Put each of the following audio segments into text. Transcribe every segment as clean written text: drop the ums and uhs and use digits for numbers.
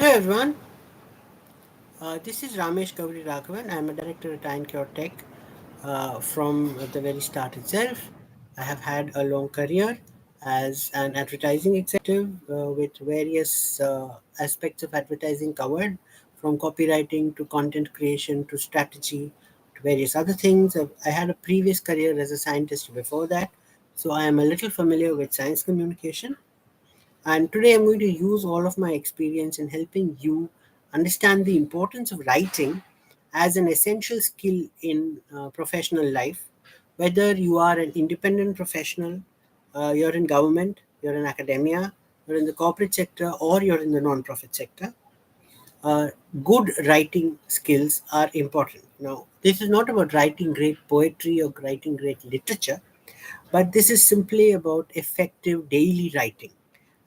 Hello everyone, this is Ramesh Gauri Raghavan. I am a director at Incure Tech from the very start itself. I have had a long career as an advertising executive with various aspects of advertising covered, from copywriting to content creation to strategy to various other things. I had a previous career as a scientist before that, so I am a little familiar with science communication. And today I'm going to use all of my experience in helping you understand the importance of writing as an essential skill in professional life. Whether you are an independent professional, you're in government, you're in academia, you're in the corporate sector, or you're in the non-profit sector, uh, good writing skills are important. Now, this is not about writing great poetry or writing great literature, but this is simply about effective daily writing.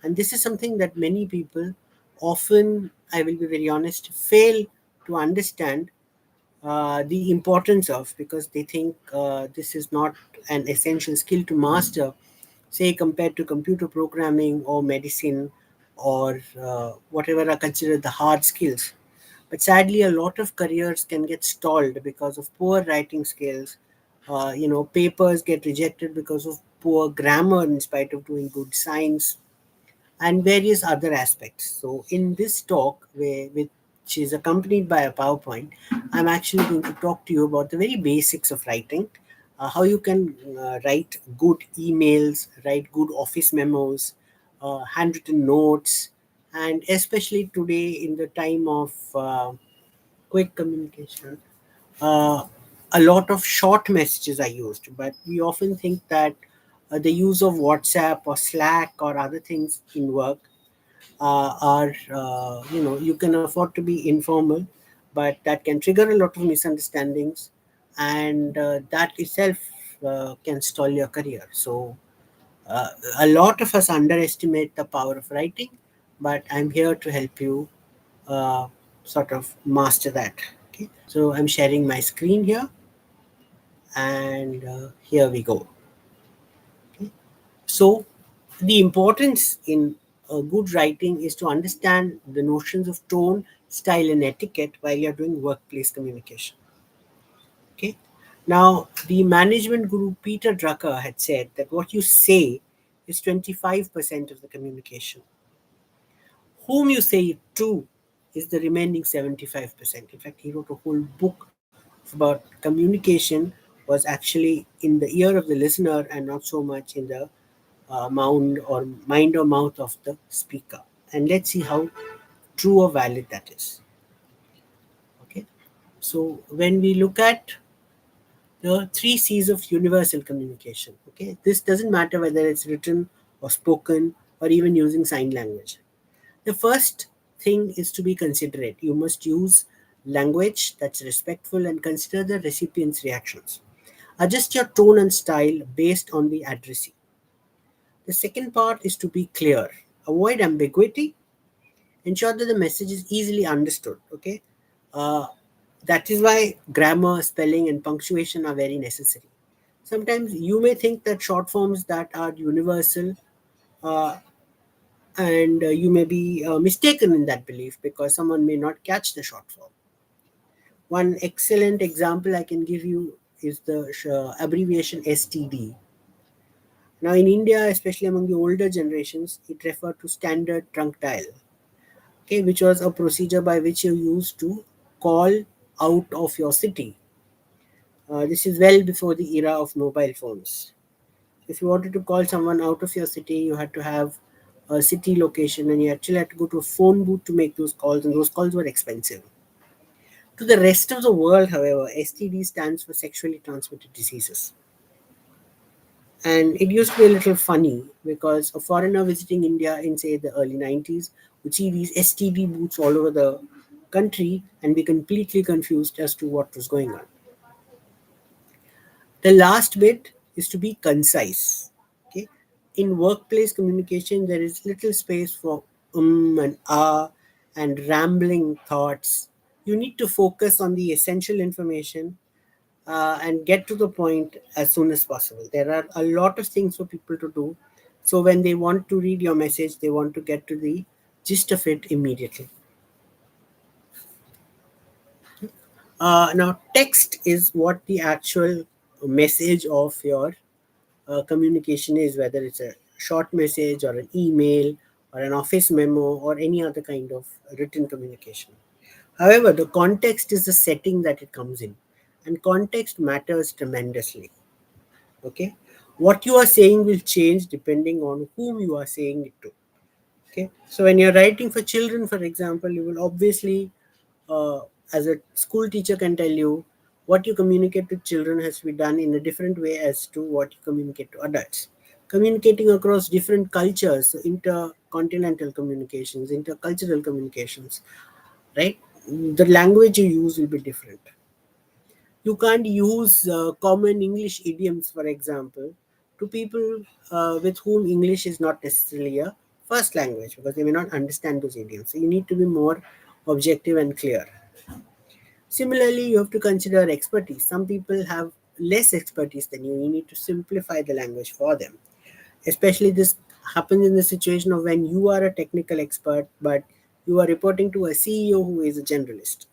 And this is something that many people often, I will be very honest, fail to understand the importance of, because they think this is not an essential skill to master, say, compared to computer programming or medicine or whatever are considered the hard skills. But sadly, a lot of careers can get stalled because of poor writing skills. Papers get rejected because of poor grammar in spite of doing good science and various other aspects. So, in this talk, which is accompanied by a PowerPoint, I'm actually going to talk to you about the very basics of writing, how you can write good emails, write good office memos, handwritten notes, and especially today in the time of quick communication. Uh, a lot of short messages are used, but we often think that the use of WhatsApp or Slack or other things in work are, you can afford to be informal, but that can trigger a lot of misunderstandings, and that itself can stall your career. So, uh, a lot of us underestimate the power of writing, but I'm here to help you uh, sort of master that. Okay, so I'm sharing my screen here, and here we go. So, the importance in good writing is to understand the notions of tone, style, and etiquette while you're doing workplace communication. Okay. Now, the management guru Peter Drucker had said that what you say is 25% of the communication. Whom you say it to is the remaining 75%. In fact, he wrote a whole book about communication was actually in the ear of the listener and not so much in the mind or mouth of the speaker. And let's see how true or valid that is. Okay. So when we look at the three C's of universal communication, okay, this doesn't matter whether it's written or spoken or even using sign language. The first thing is to be considerate. You must use language that's respectful and consider the recipient's reactions. Adjust your tone and style based on the addressee. The second part is to be clear. Avoid ambiguity. Ensure that the message is easily understood. Okay, uh, that is why grammar, spelling, and punctuation are very necessary. Sometimes you may think that short forms that are universal, uh, and you may be mistaken in that belief because someone may not catch the short form. One excellent example I can give you is the abbreviation STD. Now, in India, especially among the older generations, it referred to standard trunk dial, okay, which was a procedure by which you used to call out of your city. This is well before the era of mobile phones. If you wanted to call someone out of your city, you had to have a city location and you actually had to go to a phone booth to make those calls, and those calls were expensive. To the rest of the world, however, STD stands for sexually transmitted diseases. And it used to be a little funny because a foreigner visiting India in, say, the early 90s would see these STD booths all over the country and be completely confused as to what was going on. The last bit is to be concise. Okay, in workplace communication, there is little space for and and rambling thoughts. You need to focus on the essential information and get to the point as soon as possible. There are a lot of things for people to do. So when they want to read your message, they want to get to the gist of it immediately. Now, text is what the actual message of your communication is, whether it's a short message or an email or an office memo or any other kind of written communication. However, the context is the setting that it comes in, and context matters tremendously. Okay, what you are saying will change depending on whom you are saying it to. Okay, so when you're writing for children, for example, you will obviously, uh, as a school teacher can tell you, what you communicate to children has to be done in a different way as to what you communicate to adults. Communicating across different cultures, so intercontinental communications, intercultural communications, right? The language you use will be different. You can't use common English idioms, for example, to people with whom English is not necessarily a first language, because they may not understand those idioms. So you need to be more objective and clear. Similarly, you have to consider expertise. Some people have less expertise than you. You need to simplify the language for them. Especially this happens in the situation of when you are a technical expert, but you are reporting to a CEO who is a generalist.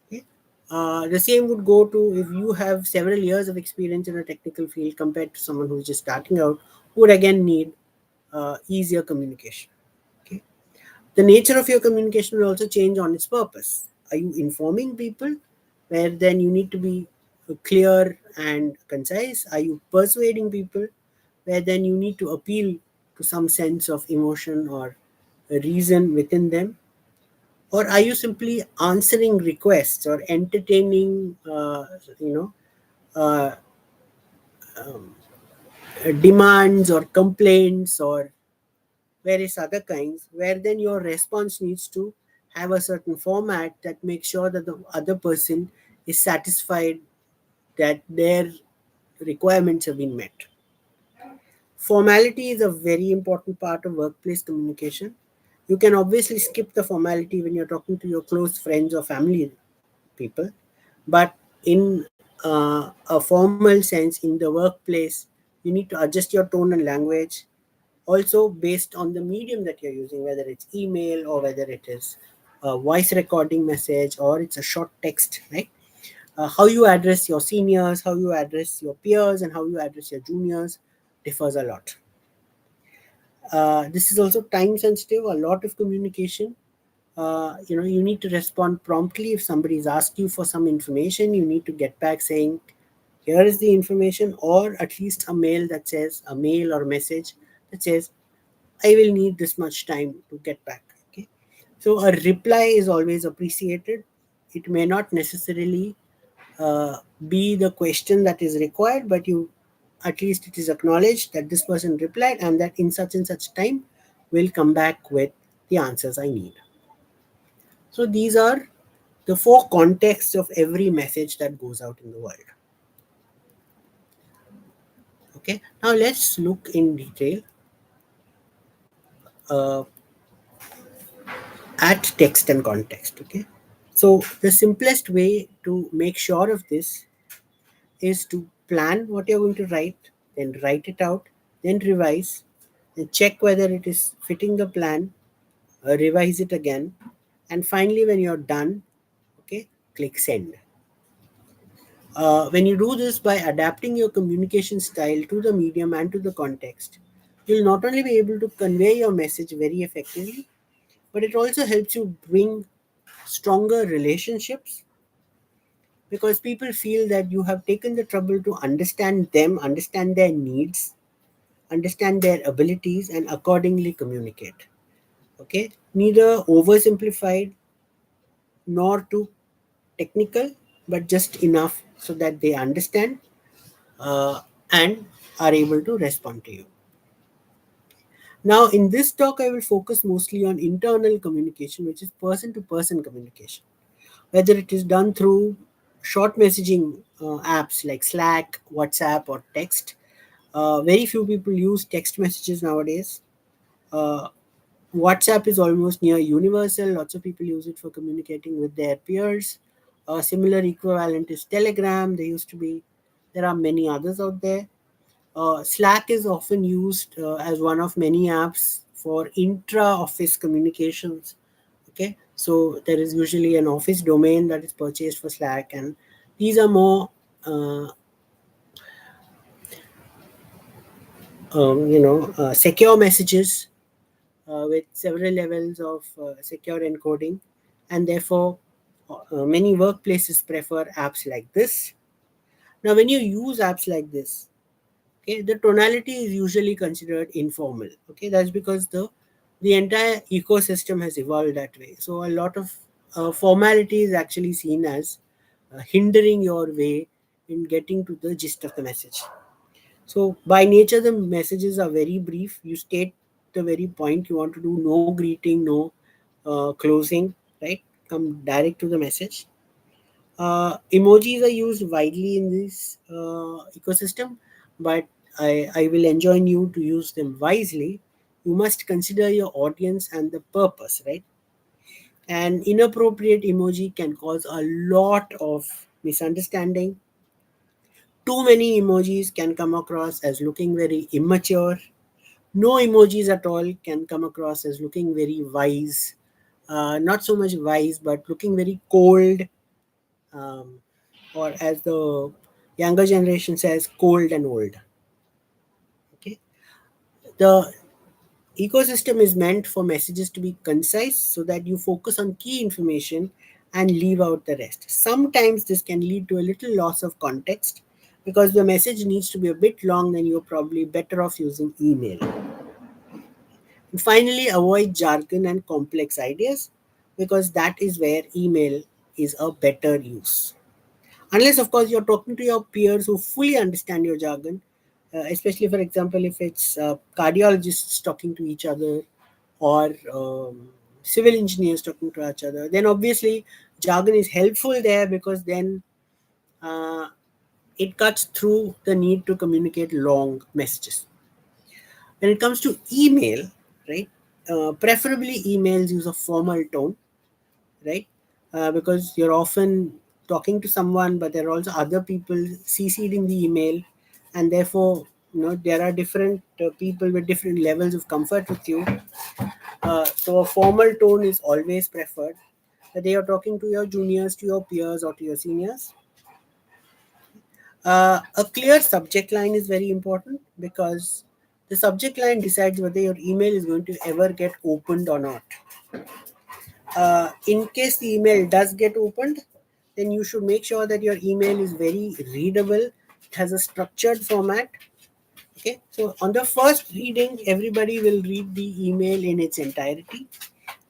Okay? The same would go to if you have several years of experience in a technical field compared to someone who's just starting out, who would again need easier communication. Okay? The nature of your communication will also change on its purpose. Are you informing people, where then you need to be clear and concise? Are you persuading people, where then you need to appeal to some sense of emotion or a reason within them? Or are you simply answering requests or entertaining, you know, uh, demands or complaints or various other kinds, where then your response needs to have a certain format that makes sure that the other person is satisfied that their requirements have been met. Formality is a very important part of workplace communication. You can obviously skip the formality when you're talking to your close friends or family people, but in a formal sense, in the workplace, you need to adjust your tone and language, also based on the medium that you're using, whether it's email or whether it is a voice recording message or it's a short text, right? How you address your seniors, how you address your peers, and how you address your juniors differs a lot. This is also time sensitive. A lot of communication, you need to respond promptly. If somebody is asked you for some information, you need to get back saying, here is the information, or at least a mail or message that says, I will need this much time to get back. Okay. So a reply is always appreciated. It may not necessarily be the question that is required, but you, at least it is acknowledged that this person replied and that in such and such time will come back with the answers I need. So these are the four contexts of every message that goes out in the world. Okay. Now let's look in detail uh, at text and context. Okay. So the simplest way to make sure of this is to plan what you're going to write, then write it out, then revise, then check whether it is fitting the plan, revise it again, and finally, when you're done, okay, click send. When you do this by adapting your communication style to the medium and to the context, you'll not only be able to convey your message very effectively, but it also helps you bring stronger relationships, because people feel that you have taken the trouble to understand them, understand their needs, understand their abilities, and accordingly communicate. Okay, neither oversimplified nor too technical, but just enough so that they understand uh, and are able to respond to you. Now, in this talk, I will focus mostly on internal communication, which is person to person communication, whether it is done through short messaging apps like Slack, WhatsApp, or text. Very few people use text messages nowadays. Uh, WhatsApp is almost near universal. Lots of people use it for communicating with their peers. A similar equivalent is Telegram. There used to be, there are many others out there. Slack is often used as one of many apps for intra office communications. Okay, so there is usually an office domain that is purchased for Slack, and these are more uh, secure messages with several levels of secure encoding, and therefore many workplaces prefer apps like this. Now, when you use apps like this, okay, the tonality is usually considered informal. Okay, that's because the entire ecosystem has evolved that way. So a lot of formality is actually seen as hindering your way in getting to the gist of the message. So by nature, the messages are very brief. You state the very point you want to do. No greeting, no closing. Right? Come direct to the message. Emojis are used widely in this ecosystem, but I will enjoin you to use them wisely. You must consider your audience and the purpose, right? An inappropriate emoji can cause a lot of misunderstanding. Too many emojis can come across as looking very immature. No emojis at all can come across as looking very wise. Not so much wise, but looking very cold, um, or as the younger generation says, cold and old. Okay, the ecosystem is meant for messages to be concise so that you focus on key information and leave out the rest. Sometimes this can lead to a little loss of context because the message needs to be a bit long, then you're probably better off using email. And finally, avoid jargon and complex ideas because that is where email is a better use. Unless, of course, you're talking to your peers who fully understand your jargon, especially, for example, if it's cardiologists talking to each other or civil engineers talking to each other, then obviously jargon is helpful there because then uh, it cuts through the need to communicate long messages. When it comes to email, right, preferably emails use a formal tone, right? Because you're often talking to someone, but there are also other people CC'd in the email, and therefore, there are different people with different levels of comfort with you. So a formal tone is always preferred. Whether you're talking to your juniors, to your peers, or to your seniors. A clear subject line is very important because the subject line decides whether your email is going to ever get opened or not. In case the email does get opened, then you should make sure that your email is very readable. It has a structured format. Okay, so on the first reading, everybody will read the email in its entirety.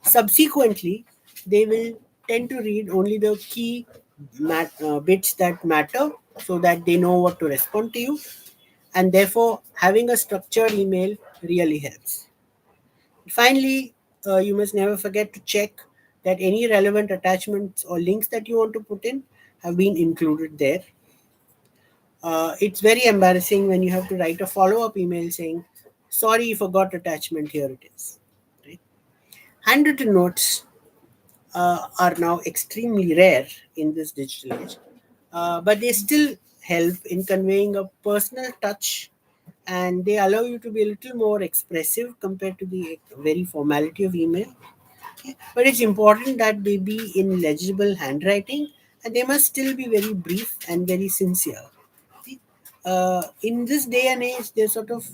Subsequently, they will tend to read only the key bits that matter so that they know what to respond to you. And therefore, having a structured email really helps. Finally, you must never forget to check that any relevant attachments or links that you want to put in have been included there. It's very embarrassing when you have to write a follow up email saying, sorry, you forgot attachment, here it is. Right? Handwritten notes are now extremely rare in this digital age, but they still help in conveying a personal touch, and they allow you to be a little more expressive compared to the very formality of email. Okay? But it's important that they be in legible handwriting and they must still be very brief and very sincere. Okay? In this day and age, they're sort of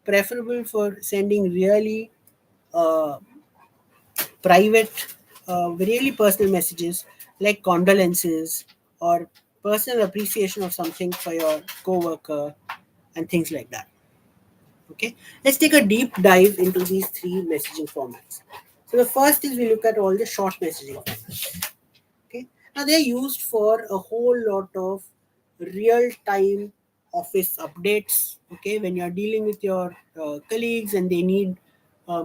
preferable for sending really uh, private, really personal messages like condolences or personal appreciation of something for your coworker and things like that. Okay, let's take a deep dive into these three messaging formats. So the first is we look at all the short messaging formats. Okay, now they're used for a whole lot of real-time office updates. Okay, when you're dealing with your colleagues and they need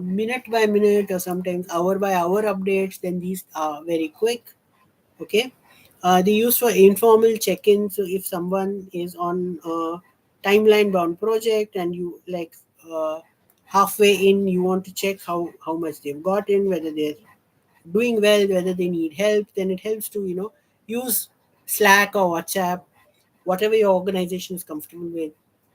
minute by minute or sometimes hour by hour updates, then these are very quick. Okay, they use for informal check-in. So if someone is on a timeline bound project and you like halfway in you want to check how much they've gotten, whether they're doing well, whether they need help, then it helps to use Slack or WhatsApp, whatever your organization is comfortable with,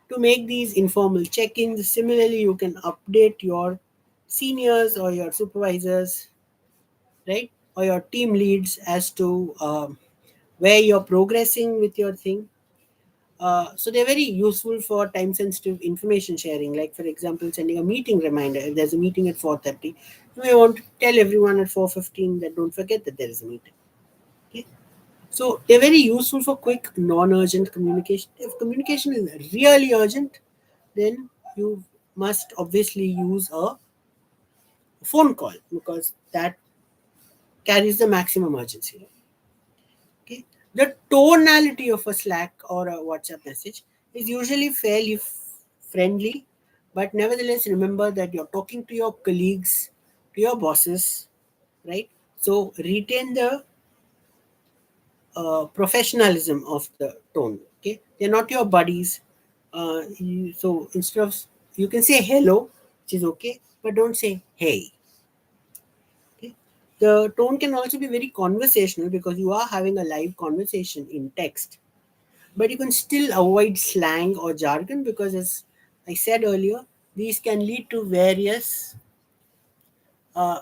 to make these informal check-ins. Similarly, you can update your seniors or your supervisors, right? Or your team leads as to where you're progressing with your thing. So they're very useful for time sensitive information sharing, like for example sending a meeting reminder. If there's a meeting at 4:30, you may want to tell everyone at 4:15 that don't forget that there is a meeting. Okay? So they're very useful for quick non-urgent communication. If communication is really urgent, then you must obviously use a phone call because that carries the maximum urgency. Okay. The tonality of a Slack or a WhatsApp message is usually fairly friendly, but nevertheless, remember that you're talking to your colleagues, to your bosses, right? So retain the professionalism of the tone. Okay, they're not your buddies. So instead of, you can say hello, which is okay, but don't say hey. Okay. The tone can also be very conversational because you are having a live conversation in text, but you can still avoid slang or jargon because, as I said earlier, these can lead to various uh,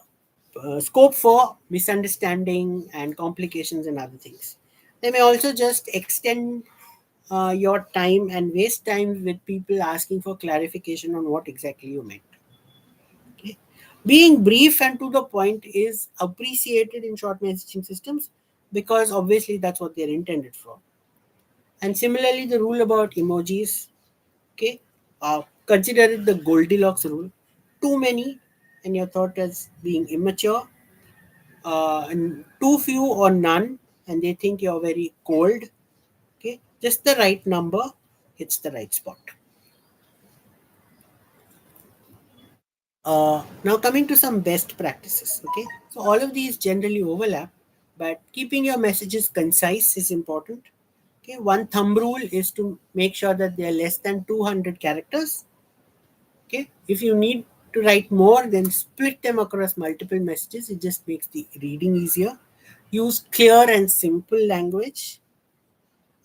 scope for misunderstanding and complications and other things. They may also just extend your time and waste time with people asking for clarification on what exactly you meant. Okay. Being brief and to the point is appreciated in short messaging systems because obviously that's what they're intended for. And similarly, the rule about emojis, okay, consider it the Goldilocks rule. Too many, and you're thought as being immature, and too few or none, and they think you're very cold. Okay, just the right number hits the right spot. Now coming to some best practices. Okay, so all of these generally overlap, but keeping your messages concise is important. Okay, one thumb rule is to make sure that they are less than 200 characters. Okay, if you need to write more, then split them across multiple messages. It just makes the reading easier. Use clear and simple language.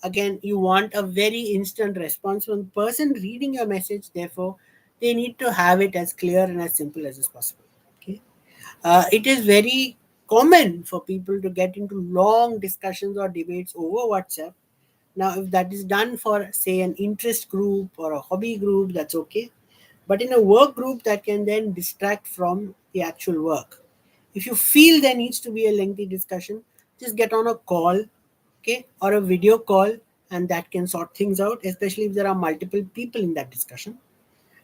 Again, you want a very instant response from the person reading your message. Therefore, they need to have it as clear and as simple as is possible. Okay, it is very common for people to get into long discussions or debates over WhatsApp. Now, if that is done for, say, an interest group or a hobby group, that's okay. But in a work group, that can then distract from the actual work. If you feel there needs to be a lengthy discussion, just get on a call, okay, or a video call, and that can sort things out, especially if there are multiple people in that discussion.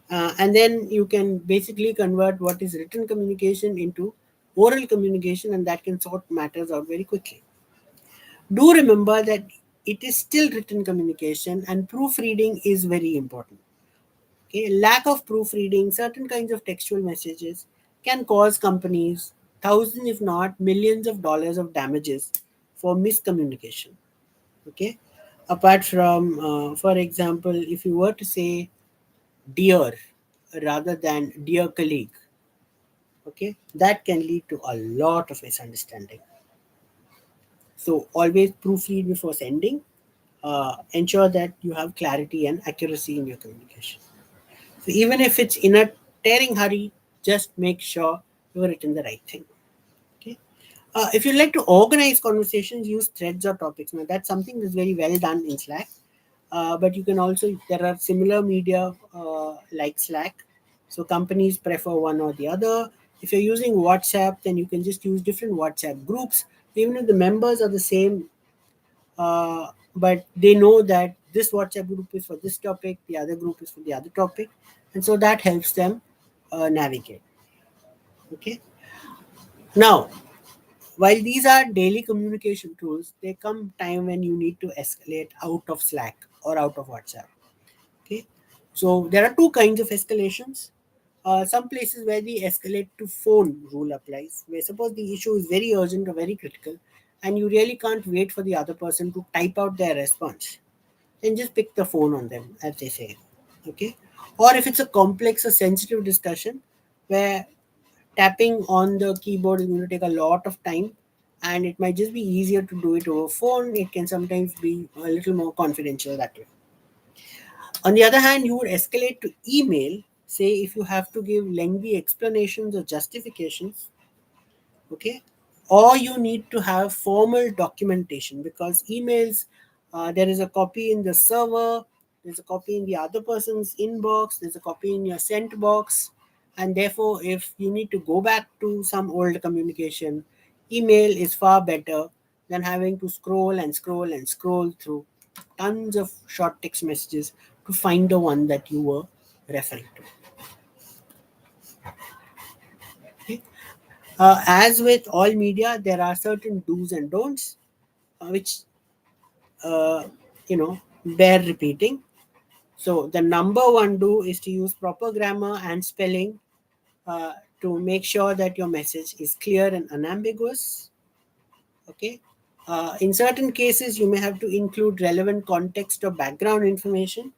And then you can basically convert what is written communication into oral communication, and that can sort matters out very quickly. Do remember that it is still written communication, and proofreading is very important. Okay, lack of proofreading, certain kinds of textual messages can cause companies thousands, if not millions of dollars of damages for miscommunication. Okay, apart from, for example, if you were to say dear rather than dear colleague, okay, that can lead to a lot of misunderstanding. So always proofread before sending. Ensure that you have clarity and accuracy in your communication. So even if it's in a tearing hurry, just make sure you have written the right thing. Okay. If you like to organize conversations, use threads or topics. Now that's something that's very well done in Slack. But you can also, there are similar media like Slack. So companies prefer one or the other. If you're using WhatsApp, then you can just use different WhatsApp groups. Even if the members are the same, but they know that this WhatsApp group is for this topic, the other group is for the other topic, and so that helps them navigate. Okay. Now, while these are daily communication tools, there come time when you need to escalate out of Slack or out of WhatsApp. Okay, so there are two kinds of escalations. Some places where the escalate to phone rule applies, where suppose the issue is very urgent or very critical, and you really can't wait for the other person to type out their response, then just pick the phone on them, as they say. Okay, or if it's a complex or sensitive discussion where tapping on the keyboard is going to take a lot of time, and it might just be easier to do it over phone, it can sometimes be a little more confidential that way. On the other hand, you would escalate to email, say if you have to give lengthy explanations or justifications, okay, or you need to have formal documentation, because emails, there is a copy in the server, there's a copy in the other person's inbox, there's a copy in your sent box, and therefore if you need to go back to some old communication, email is far better than having to scroll and scroll and scroll through tons of short text messages to find the one that you were referring to. Okay? As with all media, there are certain do's and don'ts, which uh, bear repeating. So the number one do is to use proper grammar and spelling to make sure that your message is clear and unambiguous. Okay. In certain cases, you may have to include relevant context or background information.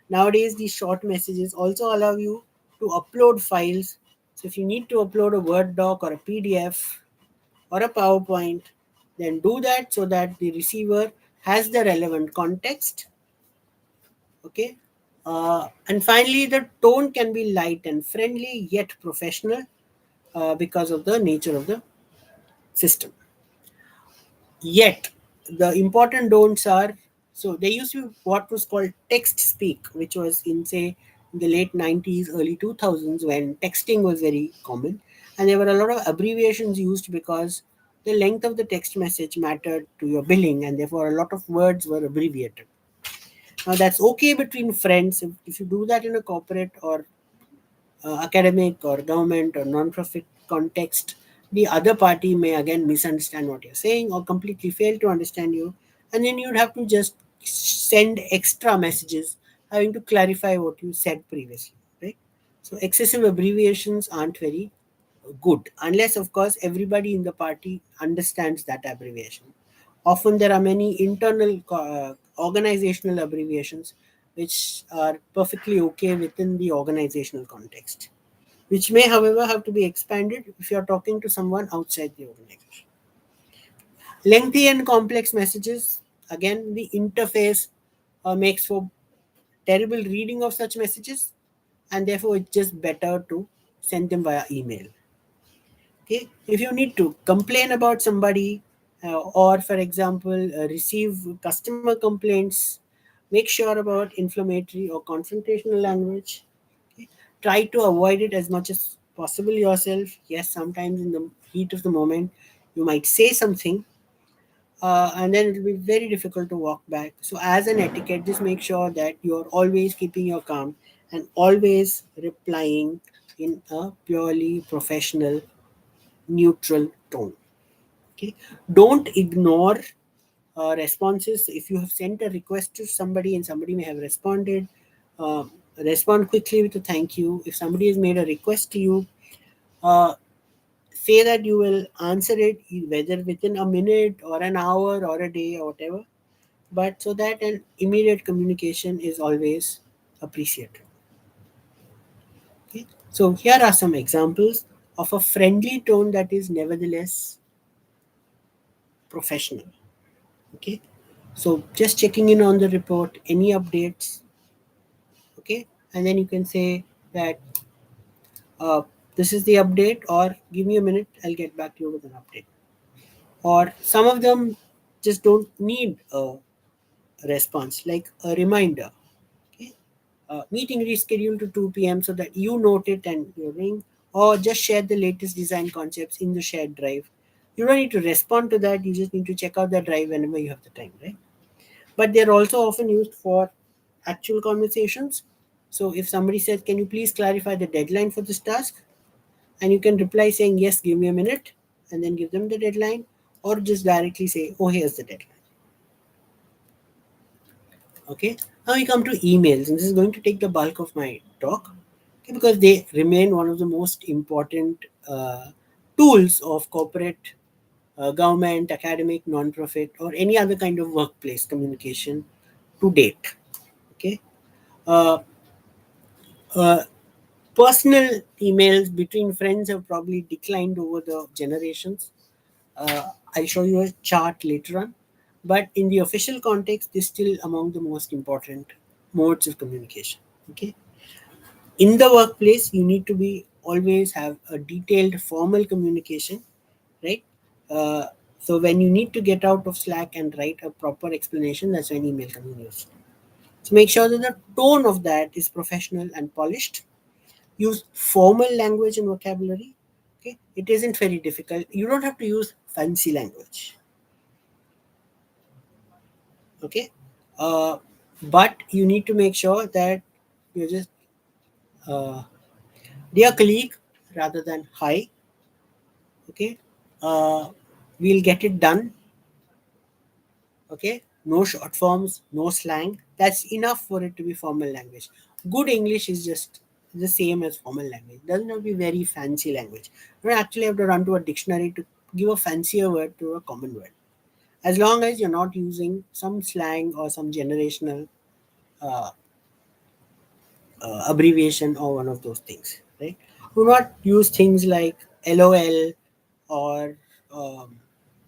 Nowadays, these short messages also allow you to upload files. So if you need to upload a Word doc or a PDF or a PowerPoint, then do that so that the receiver has the relevant context. Okay. And finally, the tone can be light and friendly yet professional because of the nature of the system. Yet, the important don'ts are, so there used to be what was called text speak, which was in, say, in the late 90s, early 2000s, when texting was very common. And there were a lot of abbreviations used because the length of the text message mattered to your billing, and therefore a lot of words were abbreviated. Now, that's okay between friends. If you do that in a corporate or academic or government or non-profit context, the other party may again misunderstand what you're saying or completely fail to understand you, and then you'd have to just send extra messages having to clarify what you said previously, right? So excessive abbreviations aren't very good, unless of course everybody in the party understands that abbreviation. Often there are many internal organizational abbreviations which are perfectly okay within the organizational context, which may, however, have to be expanded if you're talking to someone outside the organization. Lengthy and complex messages, again, the interface makes for terrible reading of such messages, and therefore it's just better to send them via email. Okay, if you need to complain about somebody, or for example, receive customer complaints, make sure about inflammatory or confrontational language. Okay? Try to avoid it as much as possible yourself. Yes, sometimes in the heat of the moment, you might say something, and then it will be very difficult to walk back. So, as an etiquette, just make sure that you're always keeping your calm and always replying in a purely professional, neutral tone. Okay, don't ignore responses. If you have sent a request to somebody and somebody may have responded, uh, respond quickly with a thank you. If somebody has made a request to you, uh, say that you will answer it, whether within a minute or an hour or a day or whatever, but so that an immediate communication is always appreciated. Okay, so here are some examples of a friendly tone that is nevertheless professional. Okay, so just checking in on the report, any updates. Okay, and then you can say that uh, this is the update, or give me a minute, I'll get back to you with an update. Or some of them just don't need a response, like a reminder. Okay, meeting rescheduled to 2 p.m. so that you note it and you ring, or just share the latest design concepts in the shared drive. You don't need to respond to that, you just need to check out the drive whenever you have the time, right? But they're also often used for actual conversations. So if somebody says, can you please clarify the deadline for this task? And you can reply saying, yes, give me a minute, and then give them the deadline, or just directly say, oh, here's the deadline. Okay. Now we come to emails, and this is going to take the bulk of my talk, okay, because they remain one of the most important tools of corporate, government, academic, non-profit, or any other kind of workplace communication to date. Okay. Uh, uh, Personal emails between friends have probably declined over the generations. I'll show you a chart later on. But in the official context, they're still among the most important modes of communication. Okay. In the workplace, you need to be always have a detailed formal communication, right? Uh, so when you need to get out of Slack and write a proper explanation, that's when email comes in use. So make sure that the tone of that is professional and polished. Use formal language and vocabulary. Okay, it isn't very difficult. You don't have to use fancy language. Okay, uh, but you need to make sure that you just uh, dear colleague rather than hi. Okay, uh, we'll get it done. Okay, no short forms, no slang. That's enough for it to be formal language. Good English is just the same as formal language. Doesn't have to be very fancy language. You don't actually have to run to a dictionary to give a fancier word to a common word. As long as you're not using some slang or some generational uh, abbreviation or one of those things, right? Do not use things like LOL or um,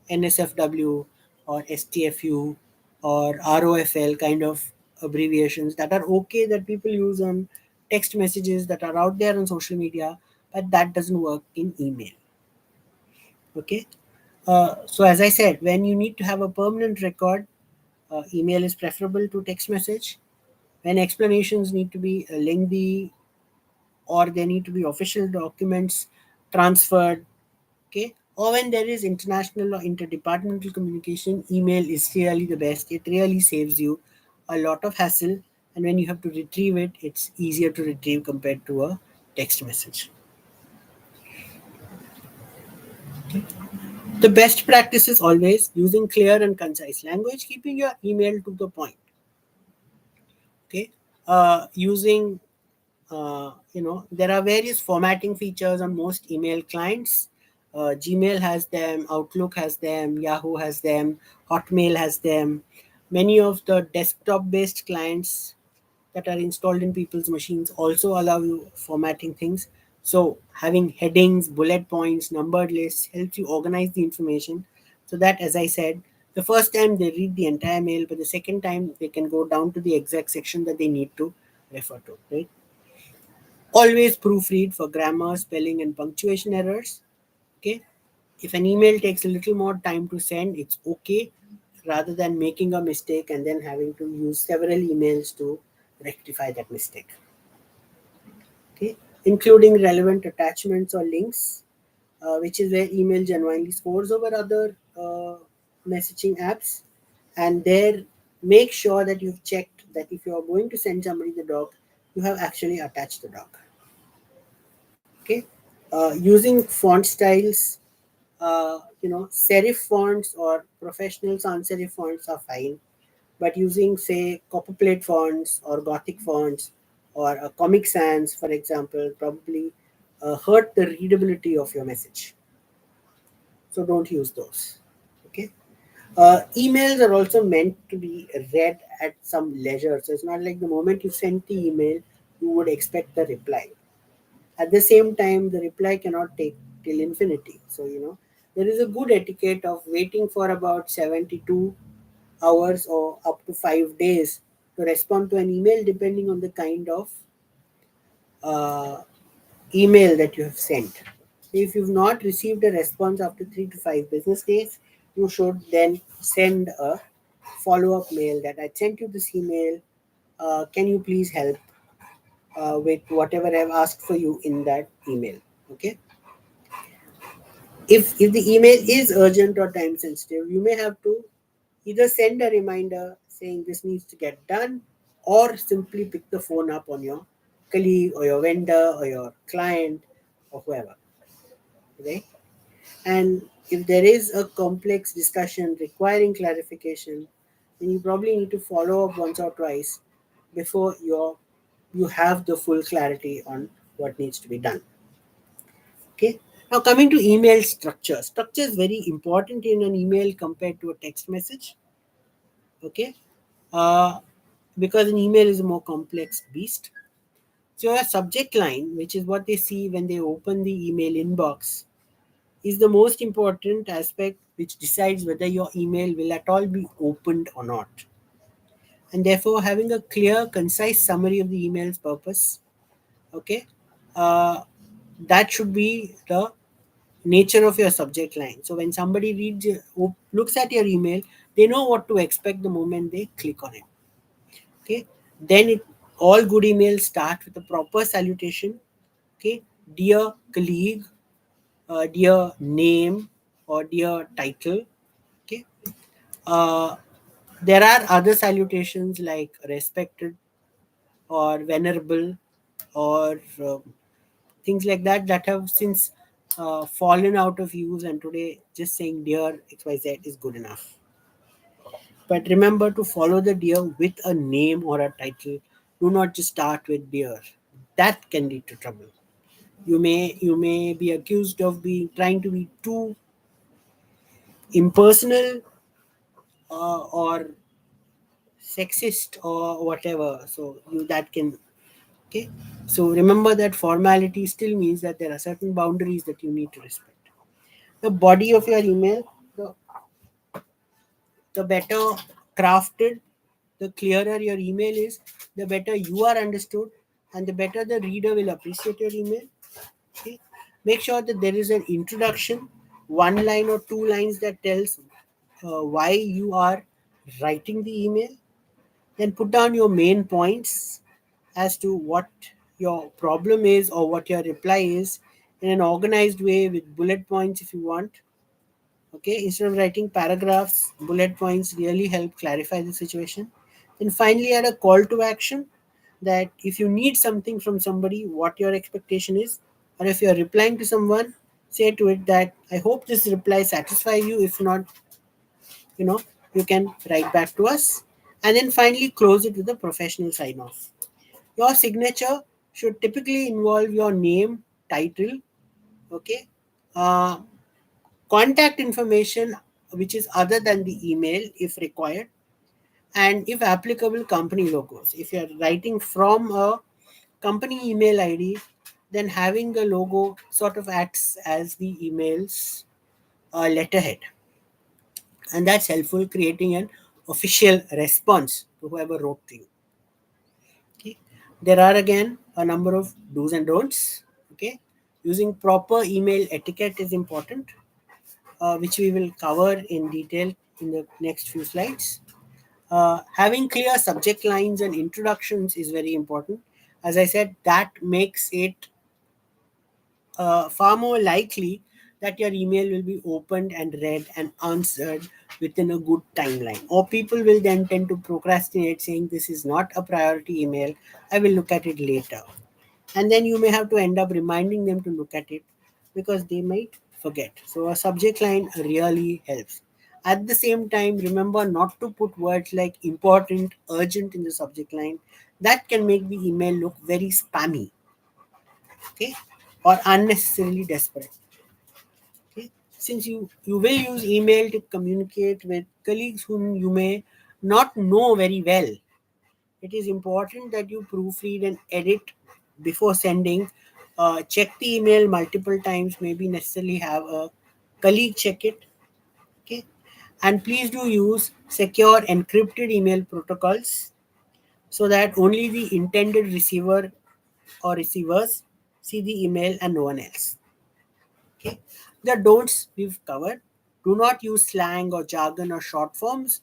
NSFW or STFU or ROFL kind of abbreviations that are okay that people use on text messages that are out there on social media, but that doesn't work in email. Okay. So as I said, when you need to have a permanent record, email is preferable to text message. When explanations need to be lengthy or there need to be official documents transferred, okay, or when there is international or interdepartmental communication, email is really the best. It really saves you a lot of hassle, and when you have to retrieve it, it's easier to retrieve compared to a text message. The best practice is always using clear and concise language, keeping your email to the point. Okay, using there are various formatting features on most email clients. Gmail has them, Outlook has them, Yahoo has them, Hotmail has them. Many of the desktop based clients that are installed in people's machines also allow you formatting things. So having headings, bullet points, numbered lists helps you organize the information, so that, as I said, the first time they read the entire mail, but the second time they can go down to the exact section that they need to refer to, right? Always proofread for grammar, spelling, and punctuation errors. Okay. If an email takes a little more time to send, it's okay, rather than making a mistake and then having to use several emails to rectify that mistake. Okay. Including relevant attachments or links, which is where email genuinely scores over other messaging apps. And there, make sure that you've checked that if you are going to send somebody the doc, you have actually attached the doc. Okay. Using font styles, serif fonts or professional sans serif fonts are fine, but using, say, copperplate fonts or gothic fonts or a comic sans, for example, probably hurt the readability of your message. So don't use those. Okay. Emails are also meant to be read at some leisure, so it's not like the moment you send the email you would expect the reply. At the same time, the reply cannot take till infinity. So, there is a good etiquette of waiting for about 72 hours or up to 5 days to respond to an email, depending on the kind of uh, email that you have sent. If you've not received a response after 3 to 5 business days, you should then send a follow up mail that I sent you this email. Can you please help with whatever I've asked for you in that email? Okay. If the email is urgent or time sensitive, you may have to either send a reminder saying this needs to get done, or simply pick the phone up on your colleague or your vendor or your client or whoever, right? And if there is a complex discussion requiring clarification, then you probably need to follow up once or twice before you have the full clarity on what needs to be done. Okay. Now coming to email structure. Structure is very important in an email compared to a text message. Okay. Uh, because an email is a more complex beast. So your subject line, which is what they see when they open the email inbox, is the most important aspect which decides whether your email will at all be opened or not. And therefore, having a clear, concise summary of the email's purpose, okay, uh, that should be the nature of your subject line. So when somebody looks at your email, they know what to expect the moment they click on it. Okay, then all good emails start with a proper salutation. Okay, dear colleague, dear name, or dear title. Okay, uh, there are other salutations like respected or venerable or things like that that have since fallen out of use, and today just saying dear XYZ is good enough. But remember to follow the dear with a name or a title. Do not just start with dear. That can lead to trouble. You may be accused of being trying to be too impersonal or sexist or whatever. So you that can okay. So remember that formality still means that there are certain boundaries that you need to respect. The body of your email, the better crafted, the clearer your email is, the better you are understood, and the better the reader will appreciate your email. Okay? Make sure that there is an introduction, one line or two lines that tells why you are writing the email. Then put down your main points as to what your problem is or what your reply is in an organized way with bullet points if you want. Okay, instead of writing paragraphs, bullet points really help clarify the situation. Then finally, add a call to action that if you need something from somebody, what your expectation is, or if you're replying to someone, say to it that I hope this reply satisfies you. If not, you know, you can write back to us. And then finally, close it with a professional sign off. Your signature should typically involve your name, title, okay, uh, contact information which is other than the email if required, and if applicable company logos. If you're writing from a company email ID, then having the logo sort of acts as the email's letterhead, and that's helpful creating an official response to whoever wrote to you. Okay, there are again a number of do's and don'ts. Okay, using proper email etiquette is important, which we will cover in detail in the next few slides. Having clear subject lines and introductions is very important. As I said, that makes it far more likely that your email will be opened and read and answered within a good timeline. Or people will then tend to procrastinate, saying, this is not a priority email, I will look at it later. And then you may have to end up reminding them to look at it because they might forget. So a subject line really helps. At the same time, remember not to put words like important, urgent in the subject line. That can make the email look very spammy, okay, or unnecessarily desperate. Okay, since you will use email to communicate with colleagues whom you may not know very well, it is important that you proofread and edit before sending. Check the email multiple times, maybe necessarily have a colleague check it. Okay, and please do use secure encrypted email protocols so that only the intended receiver or receivers see the email and no one else. Okay, the don'ts we've covered. Do not use slang or jargon or short forms,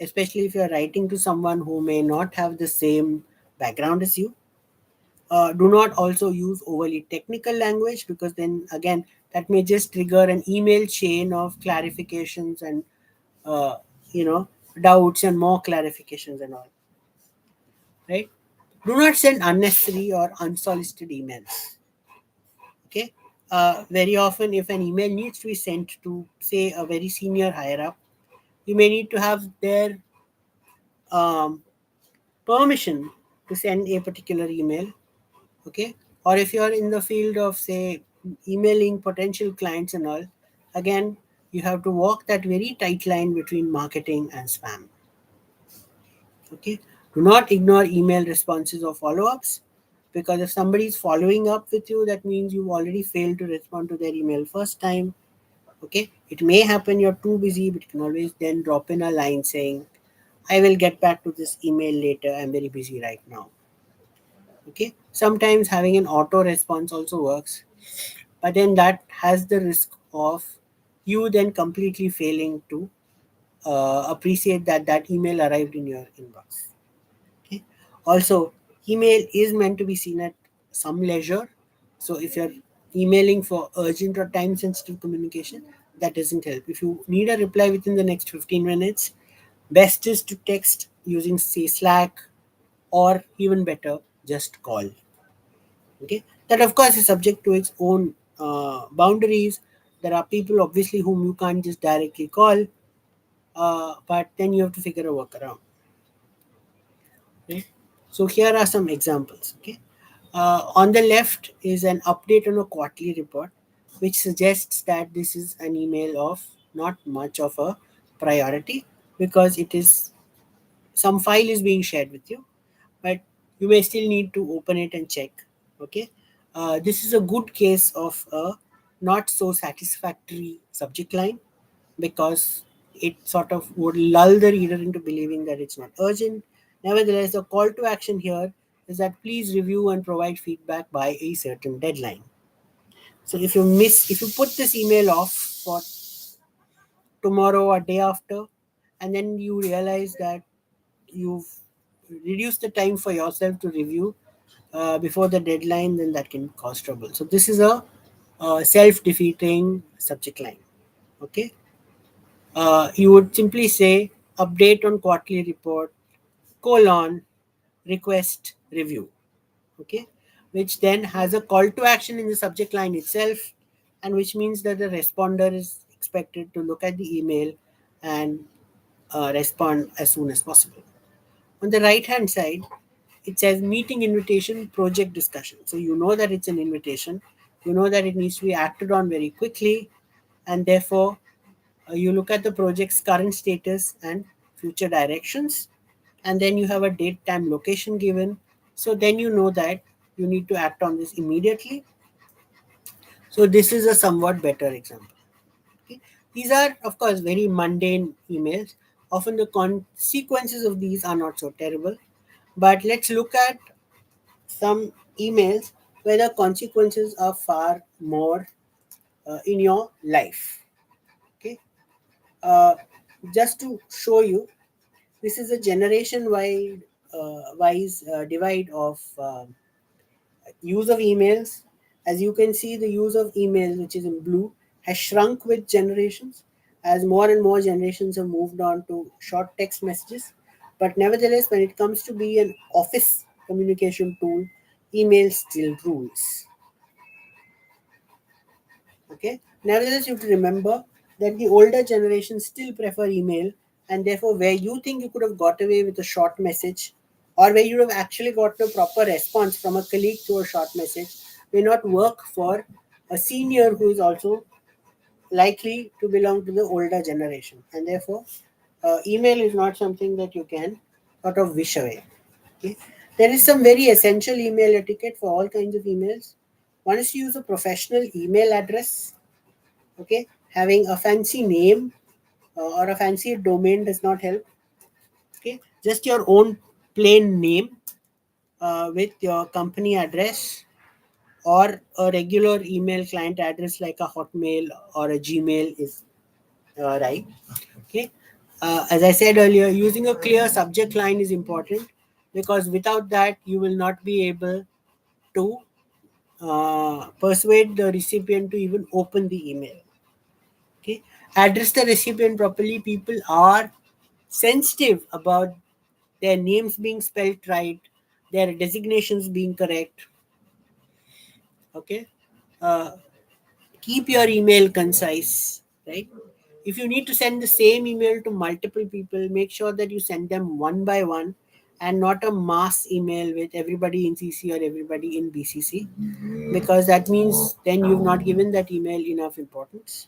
especially if you're writing to someone who may not have the same background as you. Do not also use overly technical language because then again that may just trigger an email chain of clarifications and uh, you know doubts and more clarifications and all, right? Do not send unnecessary or unsolicited emails. Okay, very often if an email needs to be sent to say a very senior higher up, you may need to have their um, permission to send a particular email. Okay, or if you're in the field of say emailing potential clients and all, again you have to walk that very tight line between marketing and spam. Okay, do not ignore email responses or follow-ups, because if somebody is following up with you, that means you already failed to respond to their email first time. Okay, it may happen you're too busy, but you can always then drop in a line saying, I will get back to this email later, I'm very busy right now. Okay, sometimes having an auto response also works, but then that has the risk of you then completely failing to appreciate that that email arrived in your inbox. Okay. Also, email is meant to be seen at some leisure. So if you're emailing for urgent or time sensitive communication, that doesn't help. If you need a reply within the next 15 minutes, best is to text using, say, Slack, or even better, just call. Okay, that of course is subject to its own boundaries. There are people obviously whom you can't just directly call, but then you have to figure a workaround. Right? So here are some examples. Okay, on the left is an update on a quarterly report, which suggests that this is an email of not much of a priority, because it is some file is being shared with you, but you may still need to open it and check. Okay, this is a good case of a not so satisfactory subject line, because it sort of would lull the reader into believing that it's not urgent. Nevertheless, the call to action here is that please review and provide feedback by a certain deadline. So if you put this email off for tomorrow or day after, and then you realize that you've reduced the time for yourself to review before the deadline, then that can cause trouble. So this is a self-defeating subject line. Okay, you would simply say update on quarterly report colon request review. Okay, which then has a call to action in the subject line itself, and which means that the responder is expected to look at the email and respond as soon as possible. On the right hand side, it says meeting invitation project discussion. So you know that it's an invitation, you know that it needs to be acted on very quickly, and therefore you look at the project's current status and future directions, and then you have a date, time, location given. So then you know that you need to act on this immediately. So this is a somewhat better example. Okay. These are, of course, very mundane emails. Often the consequences of these are not so terrible. But let's look at some emails where the consequences are far more in your life. Okay. Uh, just to show you, this is a generation wide wise divide of use of emails. As you can see, the use of emails, which is in blue, has shrunk with generations, as more and more generations have moved on to short text messages. But nevertheless, when it comes to be an office communication tool, email still rules. Okay. Nevertheless, you have to remember that the older generation still prefer email, and therefore, where you think you could have got away with a short message, or where you have actually got a proper response from a colleague to a short message, may not work for a senior who is also likely to belong to the older generation, and therefore, email is not something that you can sort of wish away. Okay. There is some very essential email etiquette for all kinds of emails. One is to use a professional email address. Okay, having a fancy name or a fancy domain does not help. Okay, just your own plain name with your company address, or a regular email client address like a Hotmail or a Gmail is right. Okay, as I said earlier, using a clear subject line is important, because without that you will not be able to persuade the recipient to even open the email. Okay, address the recipient properly. People are sensitive about their names being spelled right, their designations being correct. Okay, uh, keep your email concise, right? If you need to send the same email to multiple people, make sure that you send them one by one, and not a mass email with everybody in CC or everybody in BCC, because that means then you've not given that email enough importance.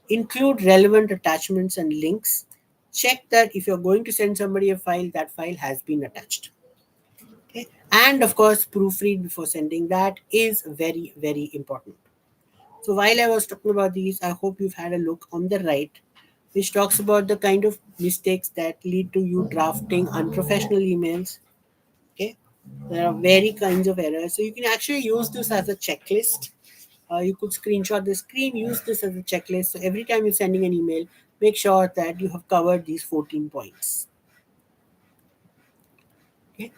Include relevant attachments and links. Check that if you're going to send somebody a file, that file has been attached. Okay, and of course proofread before sending. That is very, very important. So while I was talking about these, I hope you've had a look on the right, which talks about the kind of mistakes that lead to you drafting unprofessional emails. Okay, there are very kinds of errors, so you can actually use this as a checklist You could screenshot the screen, use this as a checklist. So every time you're sending an email, make sure that you have covered these 14 points. Okay.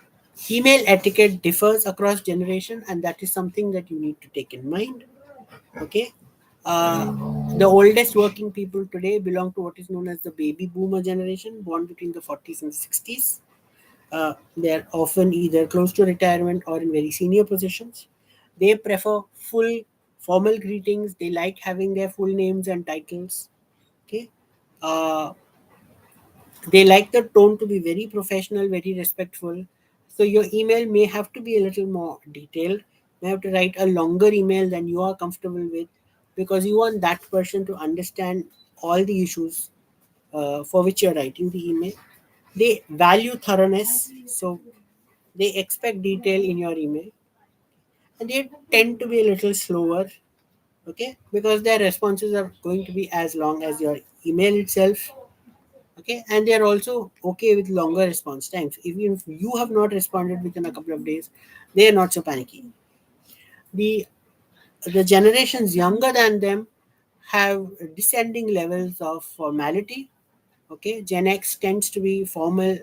Email etiquette differs across generation, and that is something that you need to take in mind. Okay. Uh, the oldest working people today belong to what is known as the baby boomer generation, born between the 40s and 60s. They're often either close to retirement or in very senior positions. They prefer full formal greetings. They like having their full names and titles. Okay. Uh, they like the tone to be very professional, very respectful. So your email may have to be a little more detailed. You may have to write a longer email than you are comfortable with, because you want that person to understand all the issues for which you're writing the email. They value thoroughness, so they expect detail in your email, and they tend to be a little slower. Okay, because their responses are going to be as long as your email itself. Okay, and they are also okay with longer response times. Even if you have not responded within a couple of days, they are not so panicky. The the generations younger than them have descending levels of formality. Okay, Gen X tends to be formal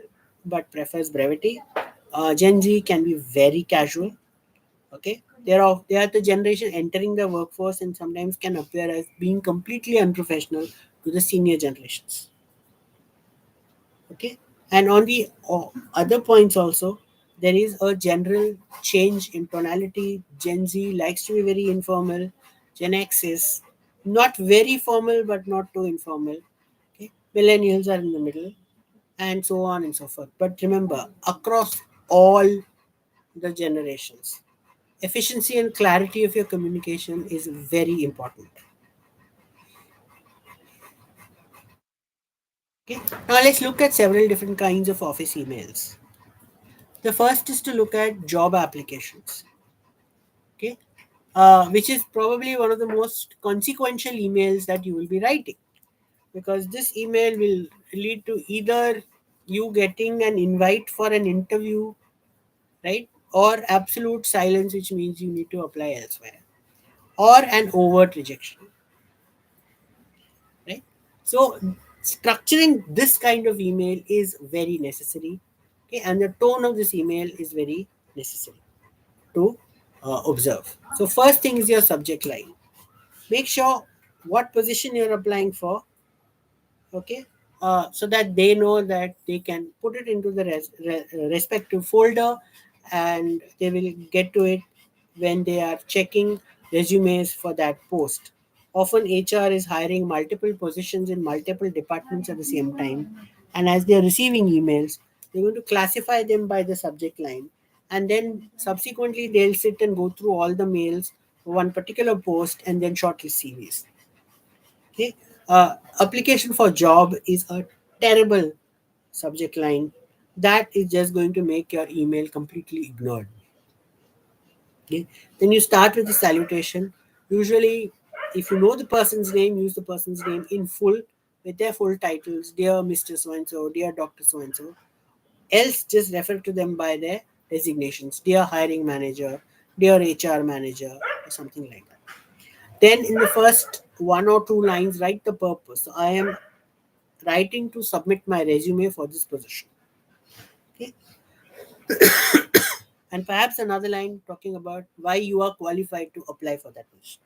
but prefers brevity. Gen Z can be very casual. Okay, they are the generation entering the workforce and sometimes can appear as being completely unprofessional to the senior generations. Okay, and on the other points also, there is a general change in tonality. Gen Z likes to be very informal. Gen X is not very formal but not too informal. Okay, millennials are in the middle, and so on and so forth. But remember, across all the generations, efficiency and clarity of your communication is very important. Okay, now let's look at several different kinds of office emails. The first is to look at job applications. Okay, which is probably one of the most consequential emails that you will be writing, because this email will lead to either you getting an invite for an interview, right, or absolute silence, which means you need to apply elsewhere, or an overt rejection, right? So structuring this kind of email is very necessary. Okay, and the tone of this email is very necessary to observe. So first thing is your subject line. Make sure what position you're applying for. Okay, so that they know that they can put it into the respective folder, and they will get to it when they are checking resumes for that post. Often HR is hiring multiple positions in multiple departments at the same time, and as they are receiving emails, they're going to classify them by the subject line, and then subsequently they'll sit and go through all the mails for one particular post and then shortlist CVs. Okay, application for job is a terrible subject line that is just going to make your email completely ignored. Okay, then you start with the salutation. Usually, if you know the person's name, use the person's name in full with their full titles: dear Mr. So and so, dear Dr. So and so. Else, just refer to them by their designations: dear hiring manager, dear HR manager, or something like that. Then, in the first one or two lines, write the purpose. So, I am writing to submit my resume for this position. Okay, and perhaps another line talking about why you are qualified to apply for that position.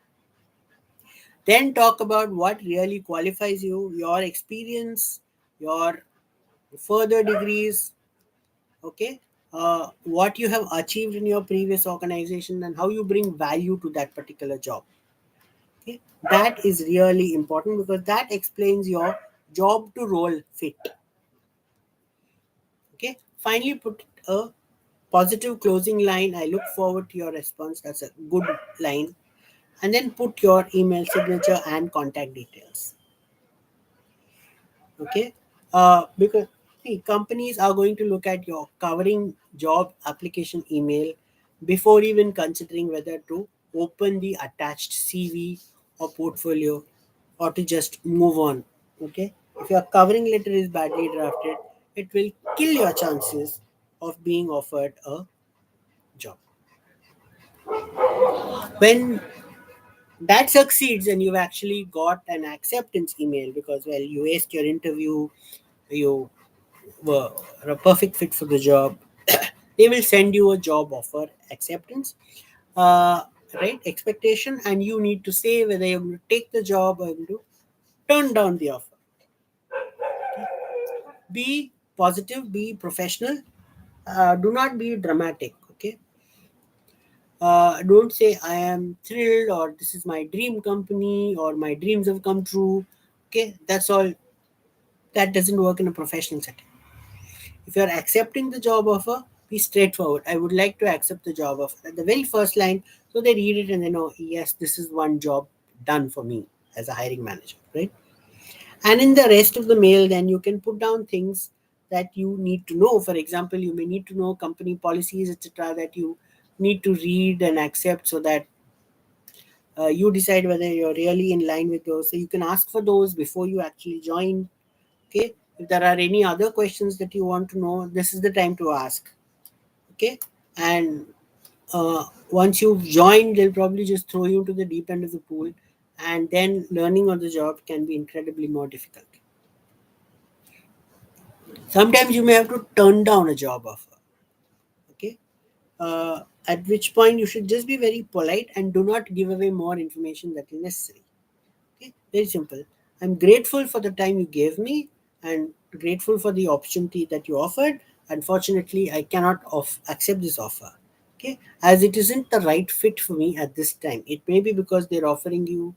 Then talk about what really qualifies you, your experience, your further degrees. Okay, what you have achieved in your previous organization and how you bring value to that particular job. Okay, that is really important because that explains your job to role fit. Okay, finally put a positive closing line. I look forward to your response. That's a good line. And then put your email signature and contact details. Okay, because see, companies are going to look at your covering job application email before even considering whether to open the attached CV or portfolio, or to just move on. Okay, if your covering letter is badly drafted, it will kill your chances of being offered a job. When that succeeds and you've actually got an acceptance email because, well, you aced your interview, you were a perfect fit for the job, they will send you a job offer acceptance, uh, right, expectation, and you need to say whether you're going to take the job or you're going to turn down the offer. Be positive, be professional, do not be dramatic. Okay, don't say I am thrilled or this is my dream company or my dreams have come true. Okay, that's all. That doesn't work in a professional setting. If you're accepting the job offer, be straightforward. I would like to accept the job offer. At the very first line, so they read it and they know, yes, this is one job done for me as a hiring manager, right? And in the rest of the mail, then you can put down things that you need to know. For example, you may need to know company policies, etc., that you need to read and accept so that you decide whether you're really in line with those. So you can ask for those before you actually join. Okay. If there are any other questions that you want to know, this is the time to ask. Okay. And once you've joined, they'll probably just throw you into the deep end of the pool. And then learning on the job can be incredibly more difficult. Sometimes you may have to turn down a job offer. Okay. At which point you should just be very polite and do not give away more information that is necessary. Okay, very simple. I'm grateful for the time you gave me and grateful for the opportunity that you offered. Unfortunately, I cannot accept this offer. Okay, as it isn't the right fit for me at this time. It may be because they're offering you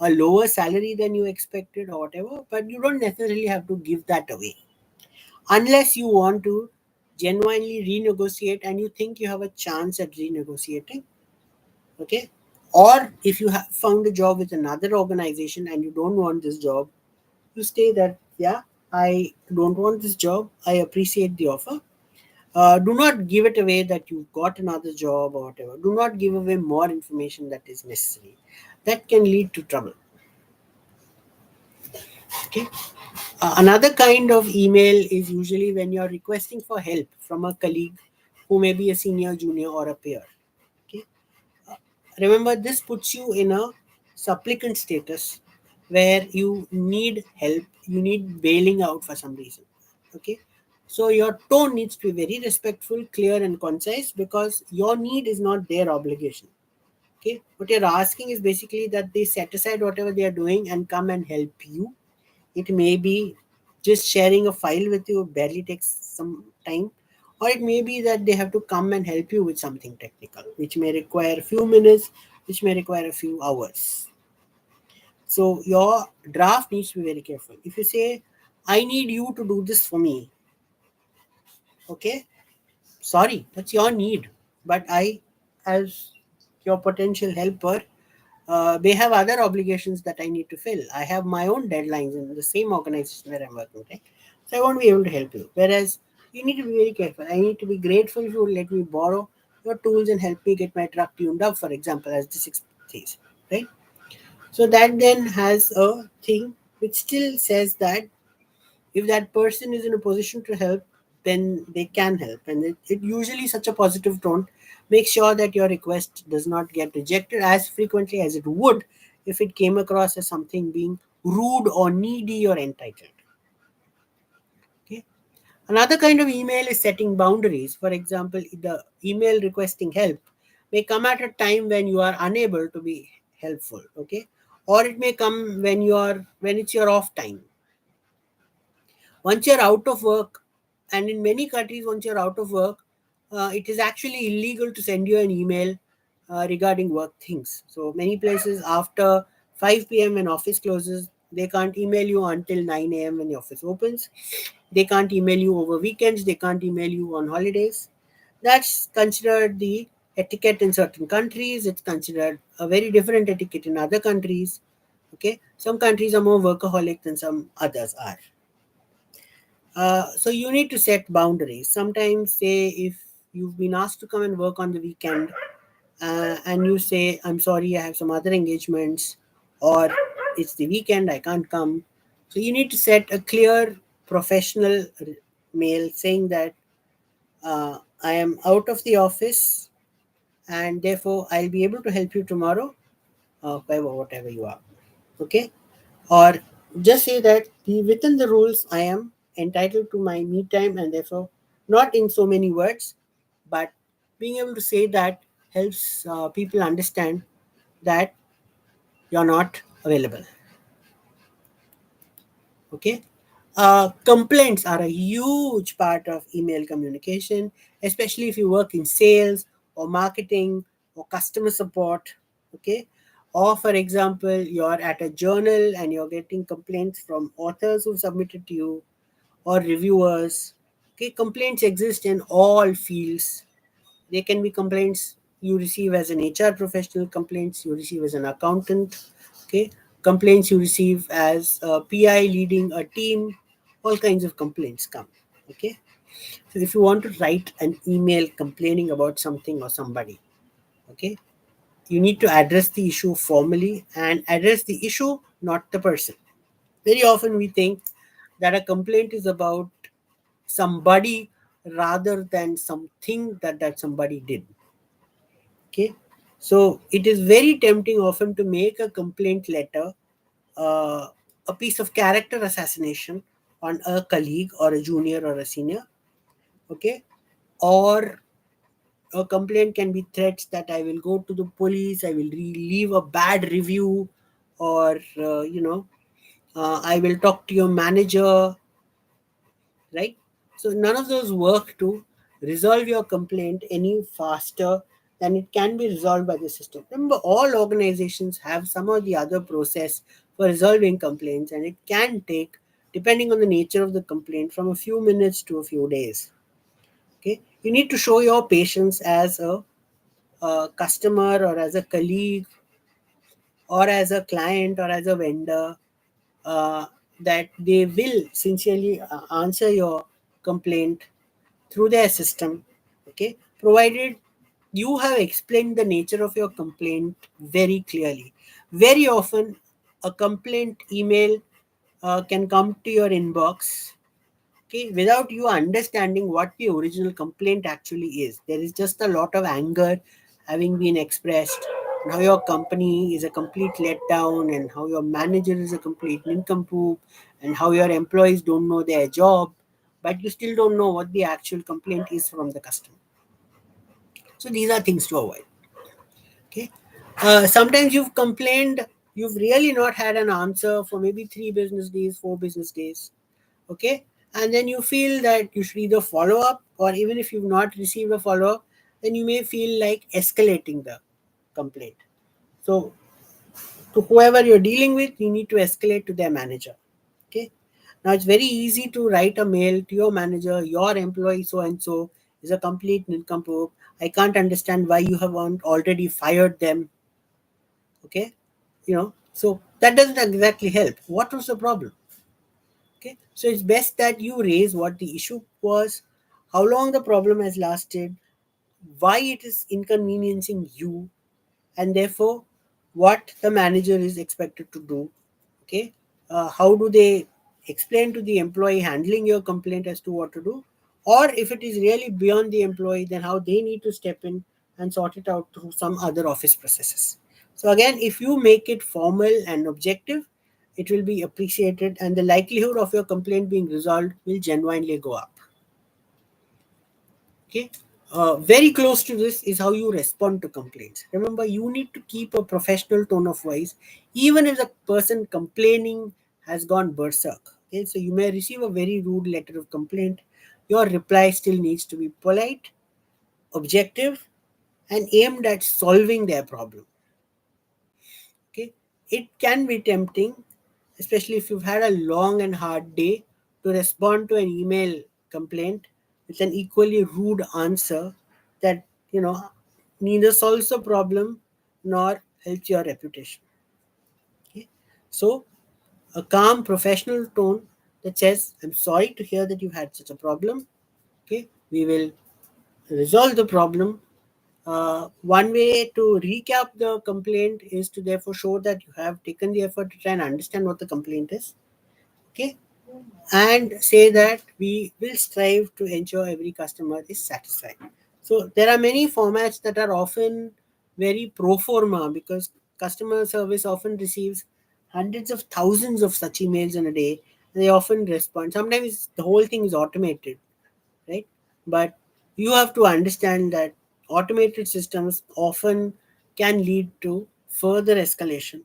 a lower salary than you expected or whatever, but you don't necessarily have to give that away unless you want to genuinely renegotiate and you think you have a chance at renegotiating. Okay, or if you have found a job with another organization and you don't want this job, you say that, yeah, I don't want this job, I appreciate the offer. Do not give it away that you've got another job or whatever. Do not give away more information that is necessary. That can lead to trouble. Okay. Another kind of email is usually when you're requesting for help from a colleague who may be a senior, junior, or a peer. Okay. Remember, this puts you in a supplicant status where you need help, you need bailing out for some reason. Okay. So your tone needs to be very respectful, clear, and concise because your need is not their obligation. Okay. What you're asking is basically that they set aside whatever they are doing and come and help you. It may be just sharing a file with you, barely takes some time, or it may be that they have to come and help you with something technical, which may require a few minutes, which may require a few hours. So your draft needs to be very careful. If you say, I need you to do this for me, okay, sorry, that's your need. But I, as your potential helper, they have other obligations that I need to fill. I have my own deadlines in the same organization where I'm working, right? So I won't be able to help you. Whereas you need to be very careful. I need to be grateful if you will let me borrow your tools and help me get my truck tuned up, for example, as this says, right? So that then has a thing which still says that if that person is in a position to help, then they can help. And it usually such a positive tone. Make sure that your request does not get rejected as frequently as it would if it came across as something being rude or needy or entitled. Okay. Another kind of email is setting boundaries. For example, the email requesting help may come at a time when you are unable to be helpful. Okay. Or it may come when it's your off time. Once you're out of work, and in many countries once you're out of work, it is actually illegal to send you an email regarding work things. So many places after 5 p.m. when office closes, they can't email you until 9 a.m. when the office opens. They can't email you over weekends, they can't email you on holidays. That's considered the etiquette in certain countries. It's considered a very different etiquette in other countries. Okay, some countries are more workaholic than some others are. So you need to set boundaries. Sometimes, say if you've been asked to come and work on the weekend, and you say, "I'm sorry, I have some other engagements," or "It's the weekend, I can't come." So you need to set a clear, professional mail saying that I am out of the office, and therefore I'll be able to help you tomorrow. whatever you are. Okay, or just say that within the rules I am entitled to my me time, and therefore not in so many words, but being able to say that helps people understand that you're not available. Okay. Complaints are a huge part of email communication, especially if you work in sales or marketing or customer support. Okay. Or, for example, you're at a journal and you're getting complaints from authors who submitted to you or reviewers. Okay. Complaints exist in all fields. They can be complaints you receive as an HR professional, complaints you receive as an accountant, okay, complaints you receive as a PI leading a team, all kinds of complaints come. Okay, so if you want to write an email complaining about something or somebody, okay, you need to address the issue formally and address the issue, not the person. Very often we think that a complaint is about somebody rather than something that somebody did. Okay, so it is very tempting often to make a complaint letter uh, a piece of character assassination on a colleague or a junior or a senior. Okay, or a complaint can be threats that I will go to the police, I will leave a bad review, or I will talk to your manager, right? So none of those work to resolve your complaint any faster than it can be resolved by the system. Remember, all organizations have some or the other process for resolving complaints, and it can take, depending on the nature of the complaint, from a few minutes to a few days. Okay, you need to show your patience as a customer or as a colleague or as a client or as a vendor, uh, that they will sincerely answer your complaint through their system. Okay, provided you have explained the nature of your complaint very clearly. Very often a complaint email can come to your inbox, okay, without you understanding what the original complaint actually is. There is just a lot of anger having been expressed, and how your company is a complete letdown, and how your manager is a complete nincompoop, and how your employees don't know their job, but you still don't know what the actual complaint is from the customer. So these are things to avoid. Okay. Sometimes you've complained, you've really not had an answer for maybe 3 business days, 4 business days. Okay, and then you feel that you should either follow up, or even if you've not received a follow up, then you may feel like escalating the complaint. So to whoever you're dealing with, you need to escalate to their manager. Okay, now it's very easy to write a mail to your manager, your employee so and so is a complete nincompoop, I can't understand why you haven't already fired them. Okay, so that doesn't exactly help. What was the problem? Okay, so it's best that you raise what the issue was, how long the problem has lasted, why it is inconveniencing you, and therefore what the manager is expected to do. Okay, how do they explain to the employee handling your complaint as to what to do, or if it is really beyond the employee, then how they need to step in and sort it out through some other office processes. So again, if you make it formal and objective, it will be appreciated, and the likelihood of your complaint being resolved will genuinely go up. Okay, very close to this is how you respond to complaints. Remember, you need to keep a professional tone of voice even if the person complaining has gone berserk. Okay, so you may receive a very rude letter of complaint. Your reply still needs to be polite, objective, and aimed at solving their problem. Okay, it can be tempting, especially if you've had a long and hard day, to respond to an email complaint with an equally rude answer that neither solves the problem nor helps your reputation. Okay, so a calm professional tone that says, I'm sorry to hear that you've had such a problem. Okay, we will resolve the problem. One way to recap the complaint is to therefore show that you have taken the effort to try and understand what the complaint is. Okay, and say that we will strive to ensure every customer is satisfied. So there are many formats that are often very pro forma, because customer service often receives hundreds of thousands of such emails in a day. They often respond. Sometimes the whole thing is automated, right? But you have to understand that automated systems often can lead to further escalation.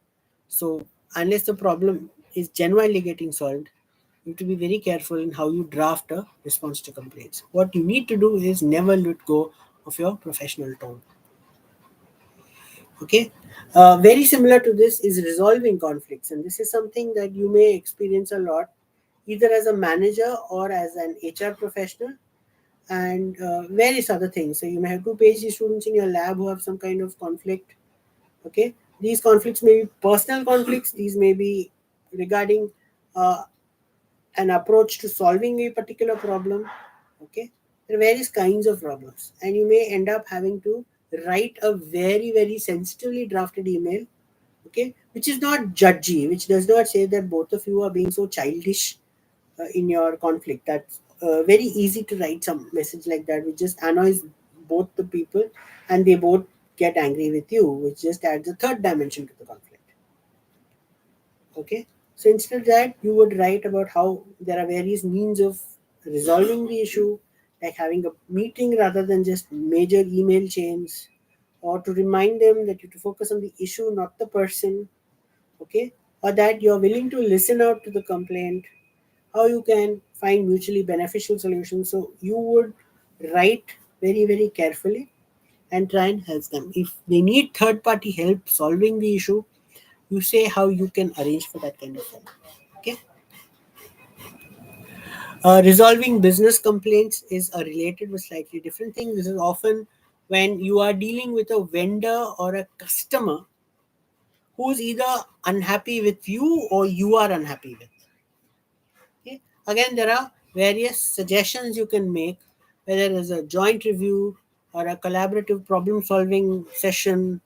So, unless the problem is genuinely getting solved, you have to be very careful in how you draft a response to complaints. What you need to do is never let go of your professional tone. Okay, very similar to this is resolving conflicts, and this is something that you may experience a lot, either as a manager or as an HR professional, and various other things. So you may have two PhD students in your lab who have some kind of conflict. Okay, these conflicts may be personal conflicts. These may be regarding uh, an approach to solving a particular problem. Okay, there are various kinds of problems, and you may end up having to write a very sensitively drafted email. Okay, which is not judgy, which does not say that both of you are being so childish in your conflict. That's very easy to write some message like that, which just annoys both the people, and they both get angry with you, which just adds a third dimension to the conflict. Okay, so instead of that, you would write about how there are various means of resolving the issue, like having a meeting rather than just major email chains, or to remind them that you have to focus on the issue, not the person. Okay, or that you're willing to listen out to the complaint, how you can find mutually beneficial solutions. So you would write very carefully and try and help them. If they need third party help solving the issue, you say how you can arrange for that kind of help. Okay. Resolving business complaints is a related but slightly different thing. This is often when you are dealing with a vendor or a customer who's either unhappy with you or you are unhappy with. Okay. Again, there are various suggestions you can make, whether it's a joint review or a collaborative problem solving session,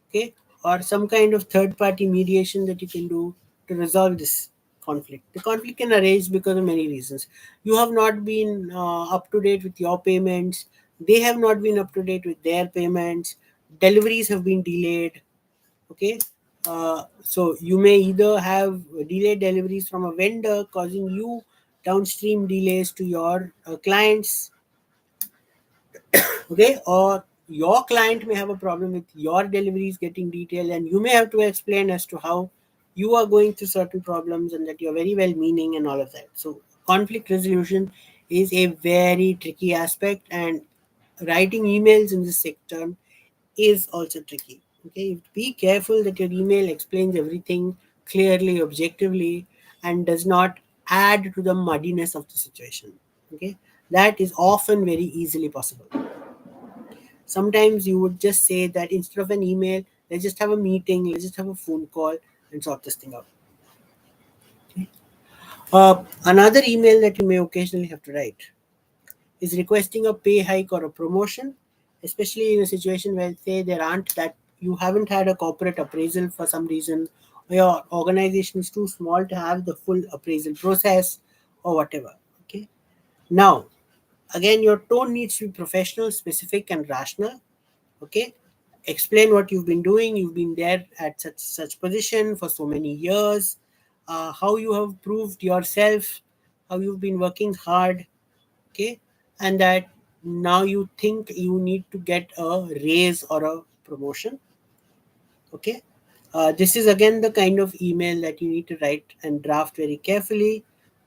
okay, or some kind of third party mediation that you can do to resolve this conflict. The conflict can arise because of many reasons. You have not been up to date with your payments, they have not been up to date with their payments, deliveries have been delayed. Okay, so you may either have delayed deliveries from a vendor causing you downstream delays to your clients. Okay, or your client may have a problem with your deliveries getting detailed, and you may have to explain as to how you are going through certain problems and that you're very well meaning and all of that. So conflict resolution is a very tricky aspect, and writing emails in this sector is also tricky. Okay, be careful that your email explains everything clearly, objectively, and does not add to the muddiness of the situation. Okay, that is often very easily possible. Sometimes you would just say that instead of an email, let's just have a meeting, let's just have a phone call and sort this thing out. Another email that you may occasionally have to write is requesting a pay hike or a promotion, especially in a situation where say there aren't that you haven't had a corporate appraisal for some reason, or your organization is too small to have the full appraisal process or whatever. Okay. Now, again, your tone needs to be professional, specific, and rational. Okay. Explain what you've been doing. You've been there at such position for so many years. How you have proved yourself, how you've been working hard. Okay, and that now you think you need to get a raise or a promotion. Okay, this is again the kind of email that you need to write and draft very carefully.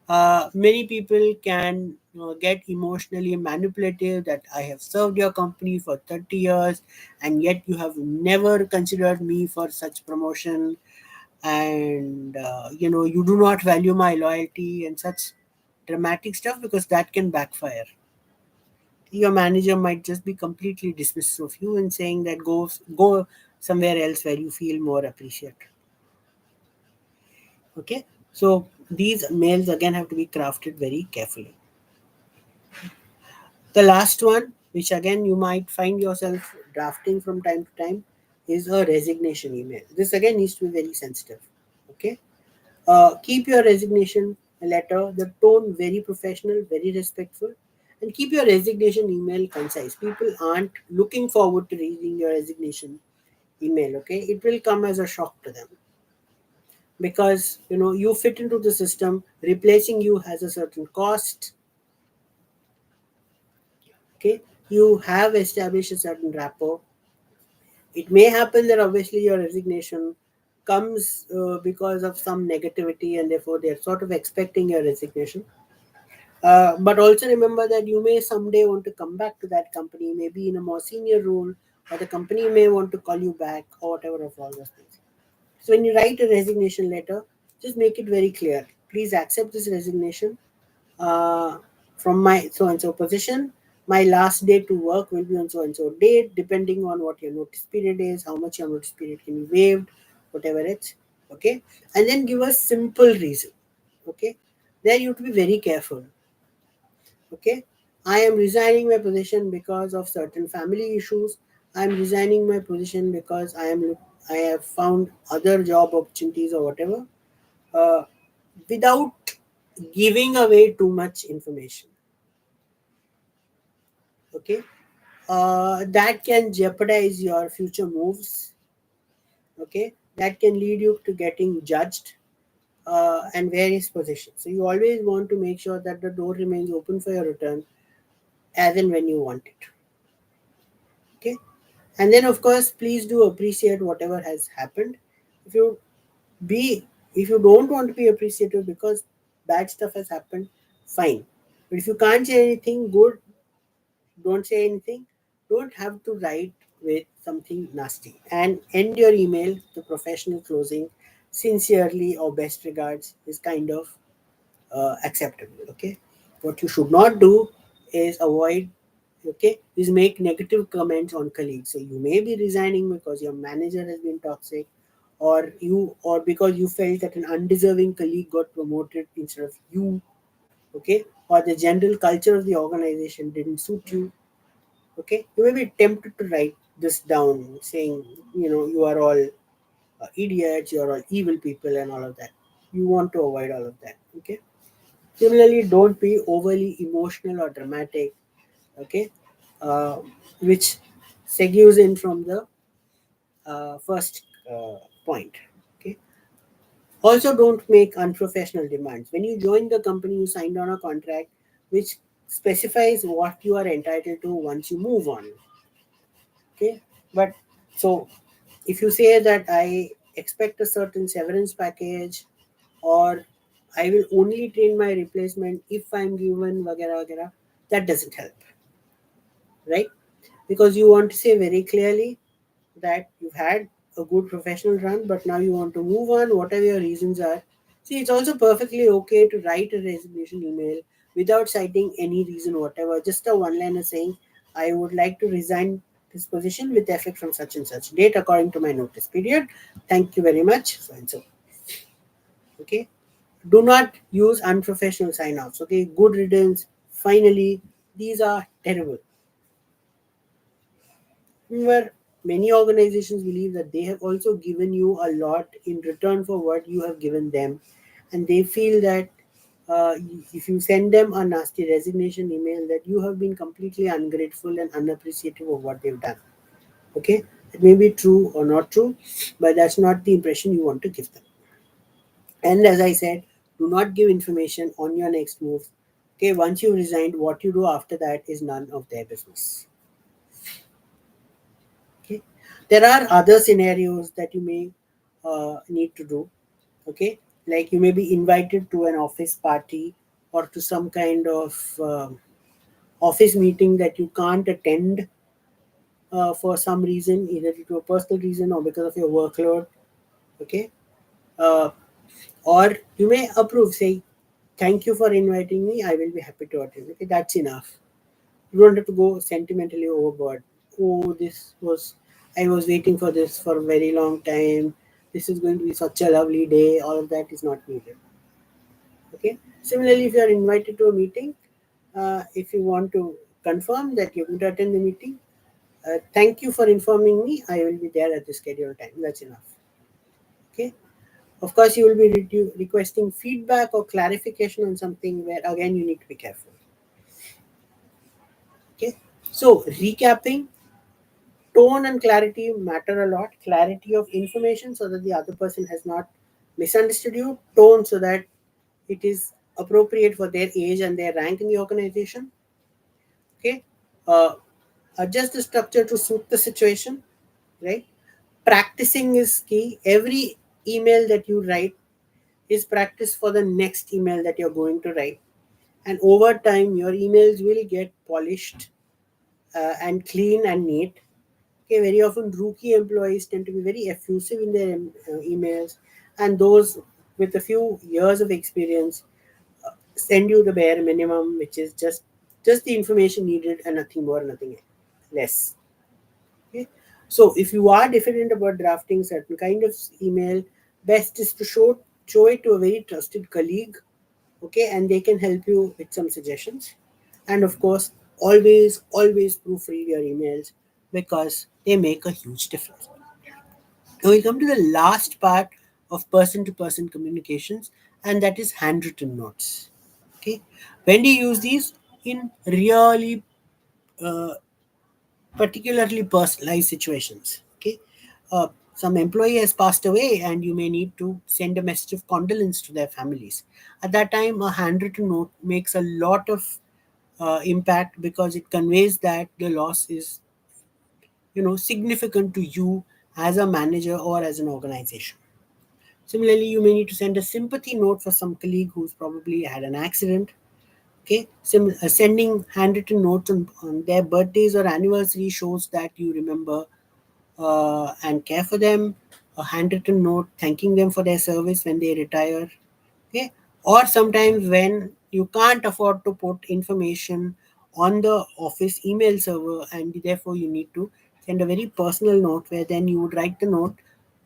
Many people can get emotionally manipulative, that I have served your company for 30 years and yet you have never considered me for such promotion, and you do not value my loyalty and such dramatic stuff, because that can backfire. Your manager might just be completely dismissive of you and saying that go somewhere else where you feel more appreciated. Okay, so these mails again have to be crafted very carefully. The last one, which again you might find yourself drafting from time to time, is a resignation email. This again needs to be very sensitive. Okay, keep your resignation letter, the tone very professional, very respectful, and keep your resignation email concise. People aren't looking forward to reading your resignation email, okay, it will come as a shock to them, because you fit into the system. Replacing you has a certain cost. Okay, you have established a certain rapport. It may happen that obviously your resignation comes because of some negativity, and therefore they're sort of expecting your resignation. But also remember that you may someday want to come back to that company, maybe in a more senior role, or the company may want to call you back, or whatever of all those things. So when you write a resignation letter, just make it very clear. Please accept this resignation uh, from my so and so position. My last day to work will be on so and so date, depending on what your notice period is, how much your notice period can be waived, whatever it's. Okay, and then give a simple reason. Okay, there you have to be very careful. Okay, I am resigning my position because of certain family issues. I am resigning my position because I have found other job opportunities or whatever, uh, without giving away too much information. Okay, that can jeopardize your future moves. Okay, that can lead you to getting judged and various positions. So you always want to make sure that the door remains open for your return as and when you want it. Okay, and then of course please do appreciate whatever has happened. If you be if you don't want to be appreciative because bad stuff has happened, fine. But if you can't say anything good, don't say anything. Don't have to write with something nasty, and end your email. The professional closing, sincerely or best regards, is kind of acceptable. Okay, what you should not do is avoid. Okay, is make negative comments on colleagues. So you may be resigning because your manager has been toxic, or because you felt that an undeserving colleague got promoted instead of you. Okay, or the general culture of the organization didn't suit you. Okay, you may be tempted to write this down, saying, you are all idiots, you are all evil people, and all of that. You want to avoid all of that. Okay, similarly, don't be overly emotional or dramatic. Okay, uh, which segues in from the first point. Okay, also don't make unprofessional demands. When you join the company, you signed on a contract which specifies what you are entitled to once you move on. Okay, but so if you say that I expect a certain severance package, or I will only train my replacement if I'm given vagara vagara, that doesn't help, right? Because you want to say very clearly that you've had a good professional run, but now you want to move on, whatever your reasons are. See, it's also perfectly okay to write a resignation email without citing any reason whatever, just a one liner saying, I would like to resign this position with effect from such and such date according to my notice period. Thank you very much. So and so. Okay. Do not use unprofessional sign offs. Okay. Good riddance. Finally, these are terrible. Where many organizations believe that they have also given you a lot in return for what you have given them, and they feel that if you send them a nasty resignation email, that you have been completely ungrateful and unappreciative of what they've done. Okay, it may be true or not true, but that's not the impression you want to give them. And as I said, do not give information on your next move. Okay, once you resigned, what you do after that is none of their business. Okay, there are other scenarios that you may need to do. Okay, like you may be invited to an office party or to some kind of office meeting that you can't attend for some reason, either due to a personal reason or because of your workload. Okay, uh, or you may approve, say, thank you for inviting me, I will be happy to attend. Okay, that's enough. You don't have to go sentimentally overboard. Oh, I was waiting for this for a very long time. This is going to be such a lovely day. All of that is not needed. Okay. Similarly, if you are invited to a meeting, if you want to confirm that you're going to attend the meeting, thank you for informing me. I will be there at the scheduled time. That's enough. Okay. Of course, you will be requesting feedback or clarification on something where again you need to be careful. Okay. So, recapping, tone and clarity matter a lot. Clarity of information so that the other person has not misunderstood you. Tone so that it is appropriate for their age and their rank in the organization. Okay. Uh, Adjust the structure to suit the situation. Right. Practicing is key. Every email that you write is practice for the next email that you're going to write. And over time, your emails will get polished and clean and neat. Okay, very often rookie employees tend to be very effusive in their emails, and those with a few years of experience send you the bare minimum, which is just the information needed and nothing more, nothing less. Okay, so if you are diffident about drafting certain kind of email, best is to show it to a very trusted colleague. Okay, and they can help you with some suggestions. And of course, always proofread your emails because they make a huge difference. Now we come to the last part of person to person communications, and that is handwritten notes. Okay, when do you use these? In really uh, particularly personalized situations. Okay, some employee has passed away, and you may need to send a message of condolence to their families. At that time, a handwritten note makes a lot of impact because it conveys that the loss is, significant to you as a manager or as an organization. Similarly, you may need to send a sympathy note for some colleague who's probably had an accident. Okay, sending handwritten notes on their birthdays or anniversary shows that you remember and care for them. A handwritten note thanking them for their service when they retire. Okay, or sometimes when you can't afford to put information on the office email server, and therefore you need to send a very personal note where then you would write the note.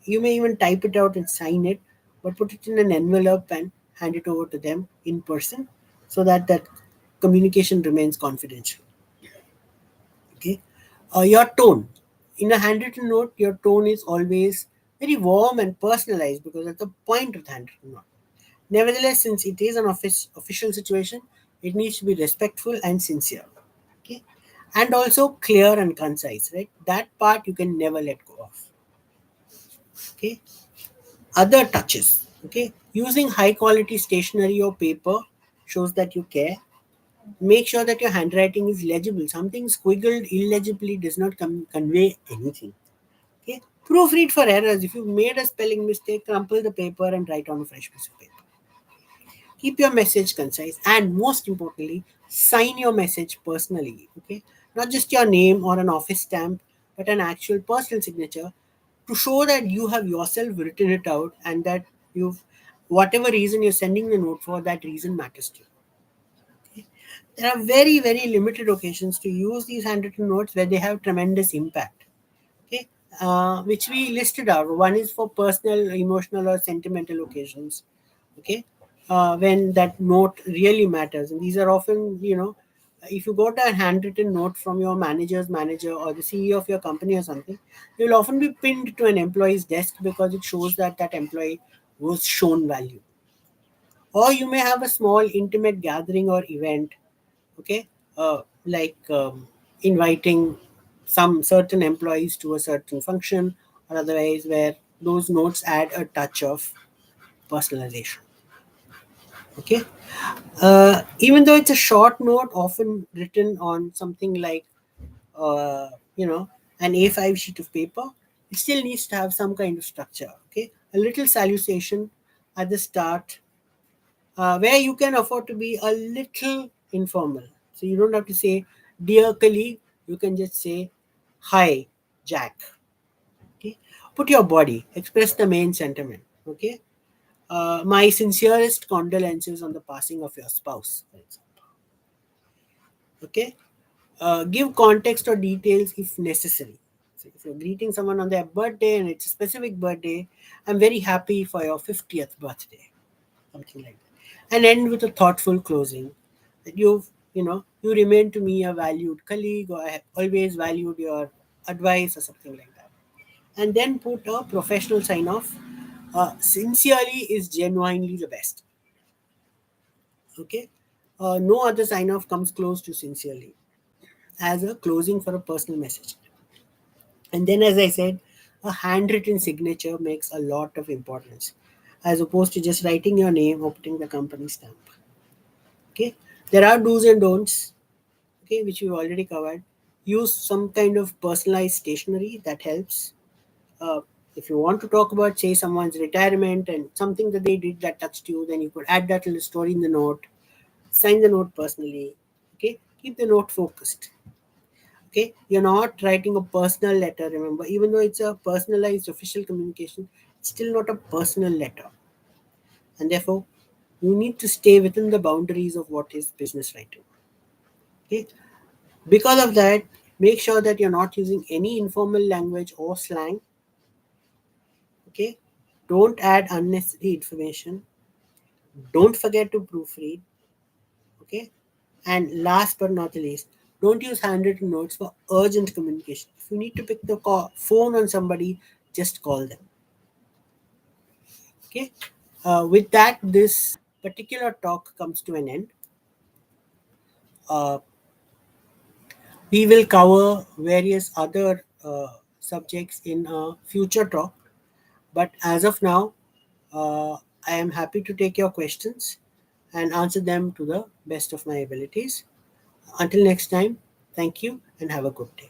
You may even type it out and sign it, but put it in an envelope and hand it over to them in person so that that communication remains confidential. Okay, your tone in a handwritten note, your tone is always very warm and personalized because that's the point of the handwritten note. Nevertheless, since it is an official situation, it needs to be respectful and sincere. Okay, and also clear and concise. Right, that part you can never let go of. Okay, other touches. Okay, using high quality stationery or paper shows that you care. Make sure that your handwriting is legible. Something squiggled illegibly does not convey anything. Okay, proofread for errors. If you made a spelling mistake, crumple the paper and write on a fresh piece of paper. Keep your message concise, and most importantly, sign your message personally. Okay, not just your name or an office stamp, but an actual personal signature to show that you have yourself written it out and that you've, whatever reason you're sending the note for, that reason matters to you. There are very limited occasions to use these handwritten notes where they have tremendous impact. Okay, which we listed out. One is for personal, emotional, or sentimental occasions. Okay, when that note really matters, and these are often, if you got a handwritten note from your manager's manager or the CEO of your company or something, you'll often be pinned to an employee's desk because it shows that that employee was shown value. Or you may have a small intimate gathering or event. Okay, like inviting some certain employees to a certain function or otherwise, where those notes add a touch of personalization. Okay, even though it's a short note often written on something like uh, you know an A5 sheet of paper, it still needs to have some kind of structure. Okay, a little salutation at the start, where you can afford to be a little informal. So you don't have to say, "Dear colleague," you can just say, "Hi, Jack." Okay? Put your body, express the main sentiment. Okay? My sincerest condolences on the passing of your spouse, for example. Okay? Give context or details if necessary. So if you're greeting someone on their birthday and it's a specific birthday, I'm very happy for your 50th birthday, something like that, and end with a thoughtful closing that you remain to me a valued colleague, or I have always valued your advice, or something like that, and then put a professional sign off. Sincerely is genuinely the best. Okay, no other sign off comes close to sincerely as a closing for a personal message. And then, as I said, a handwritten signature makes a lot of importance as opposed to just writing your name or putting the company stamp. Okay, there are do's and don'ts, okay, which we've already covered. Use some kind of personalized stationery that helps. Uh, if you want to talk about, say, someone's retirement and something that they did that touched you, then you could add that little story in the note, sign the note personally. Okay, keep the note focused. Okay, you're not writing a personal letter, remember, even though it's a personalized official communication, it's still not a personal letter. And therefore, you need to stay within the boundaries of what is business writing. Okay, because of that, make sure that you're not using any informal language or slang. Okay, don't add unnecessary information. Don't forget to proofread. Okay, and last but not the least, don't use handwritten notes for urgent communication. If you need to pick the phone on somebody, just call them. Okay, with that, this particular talk comes to an end. Uh, we will cover various other subjects in a future talk, but as of now, I am happy to take your questions and answer them to the best of my abilities. Until next time, thank you and have a good day.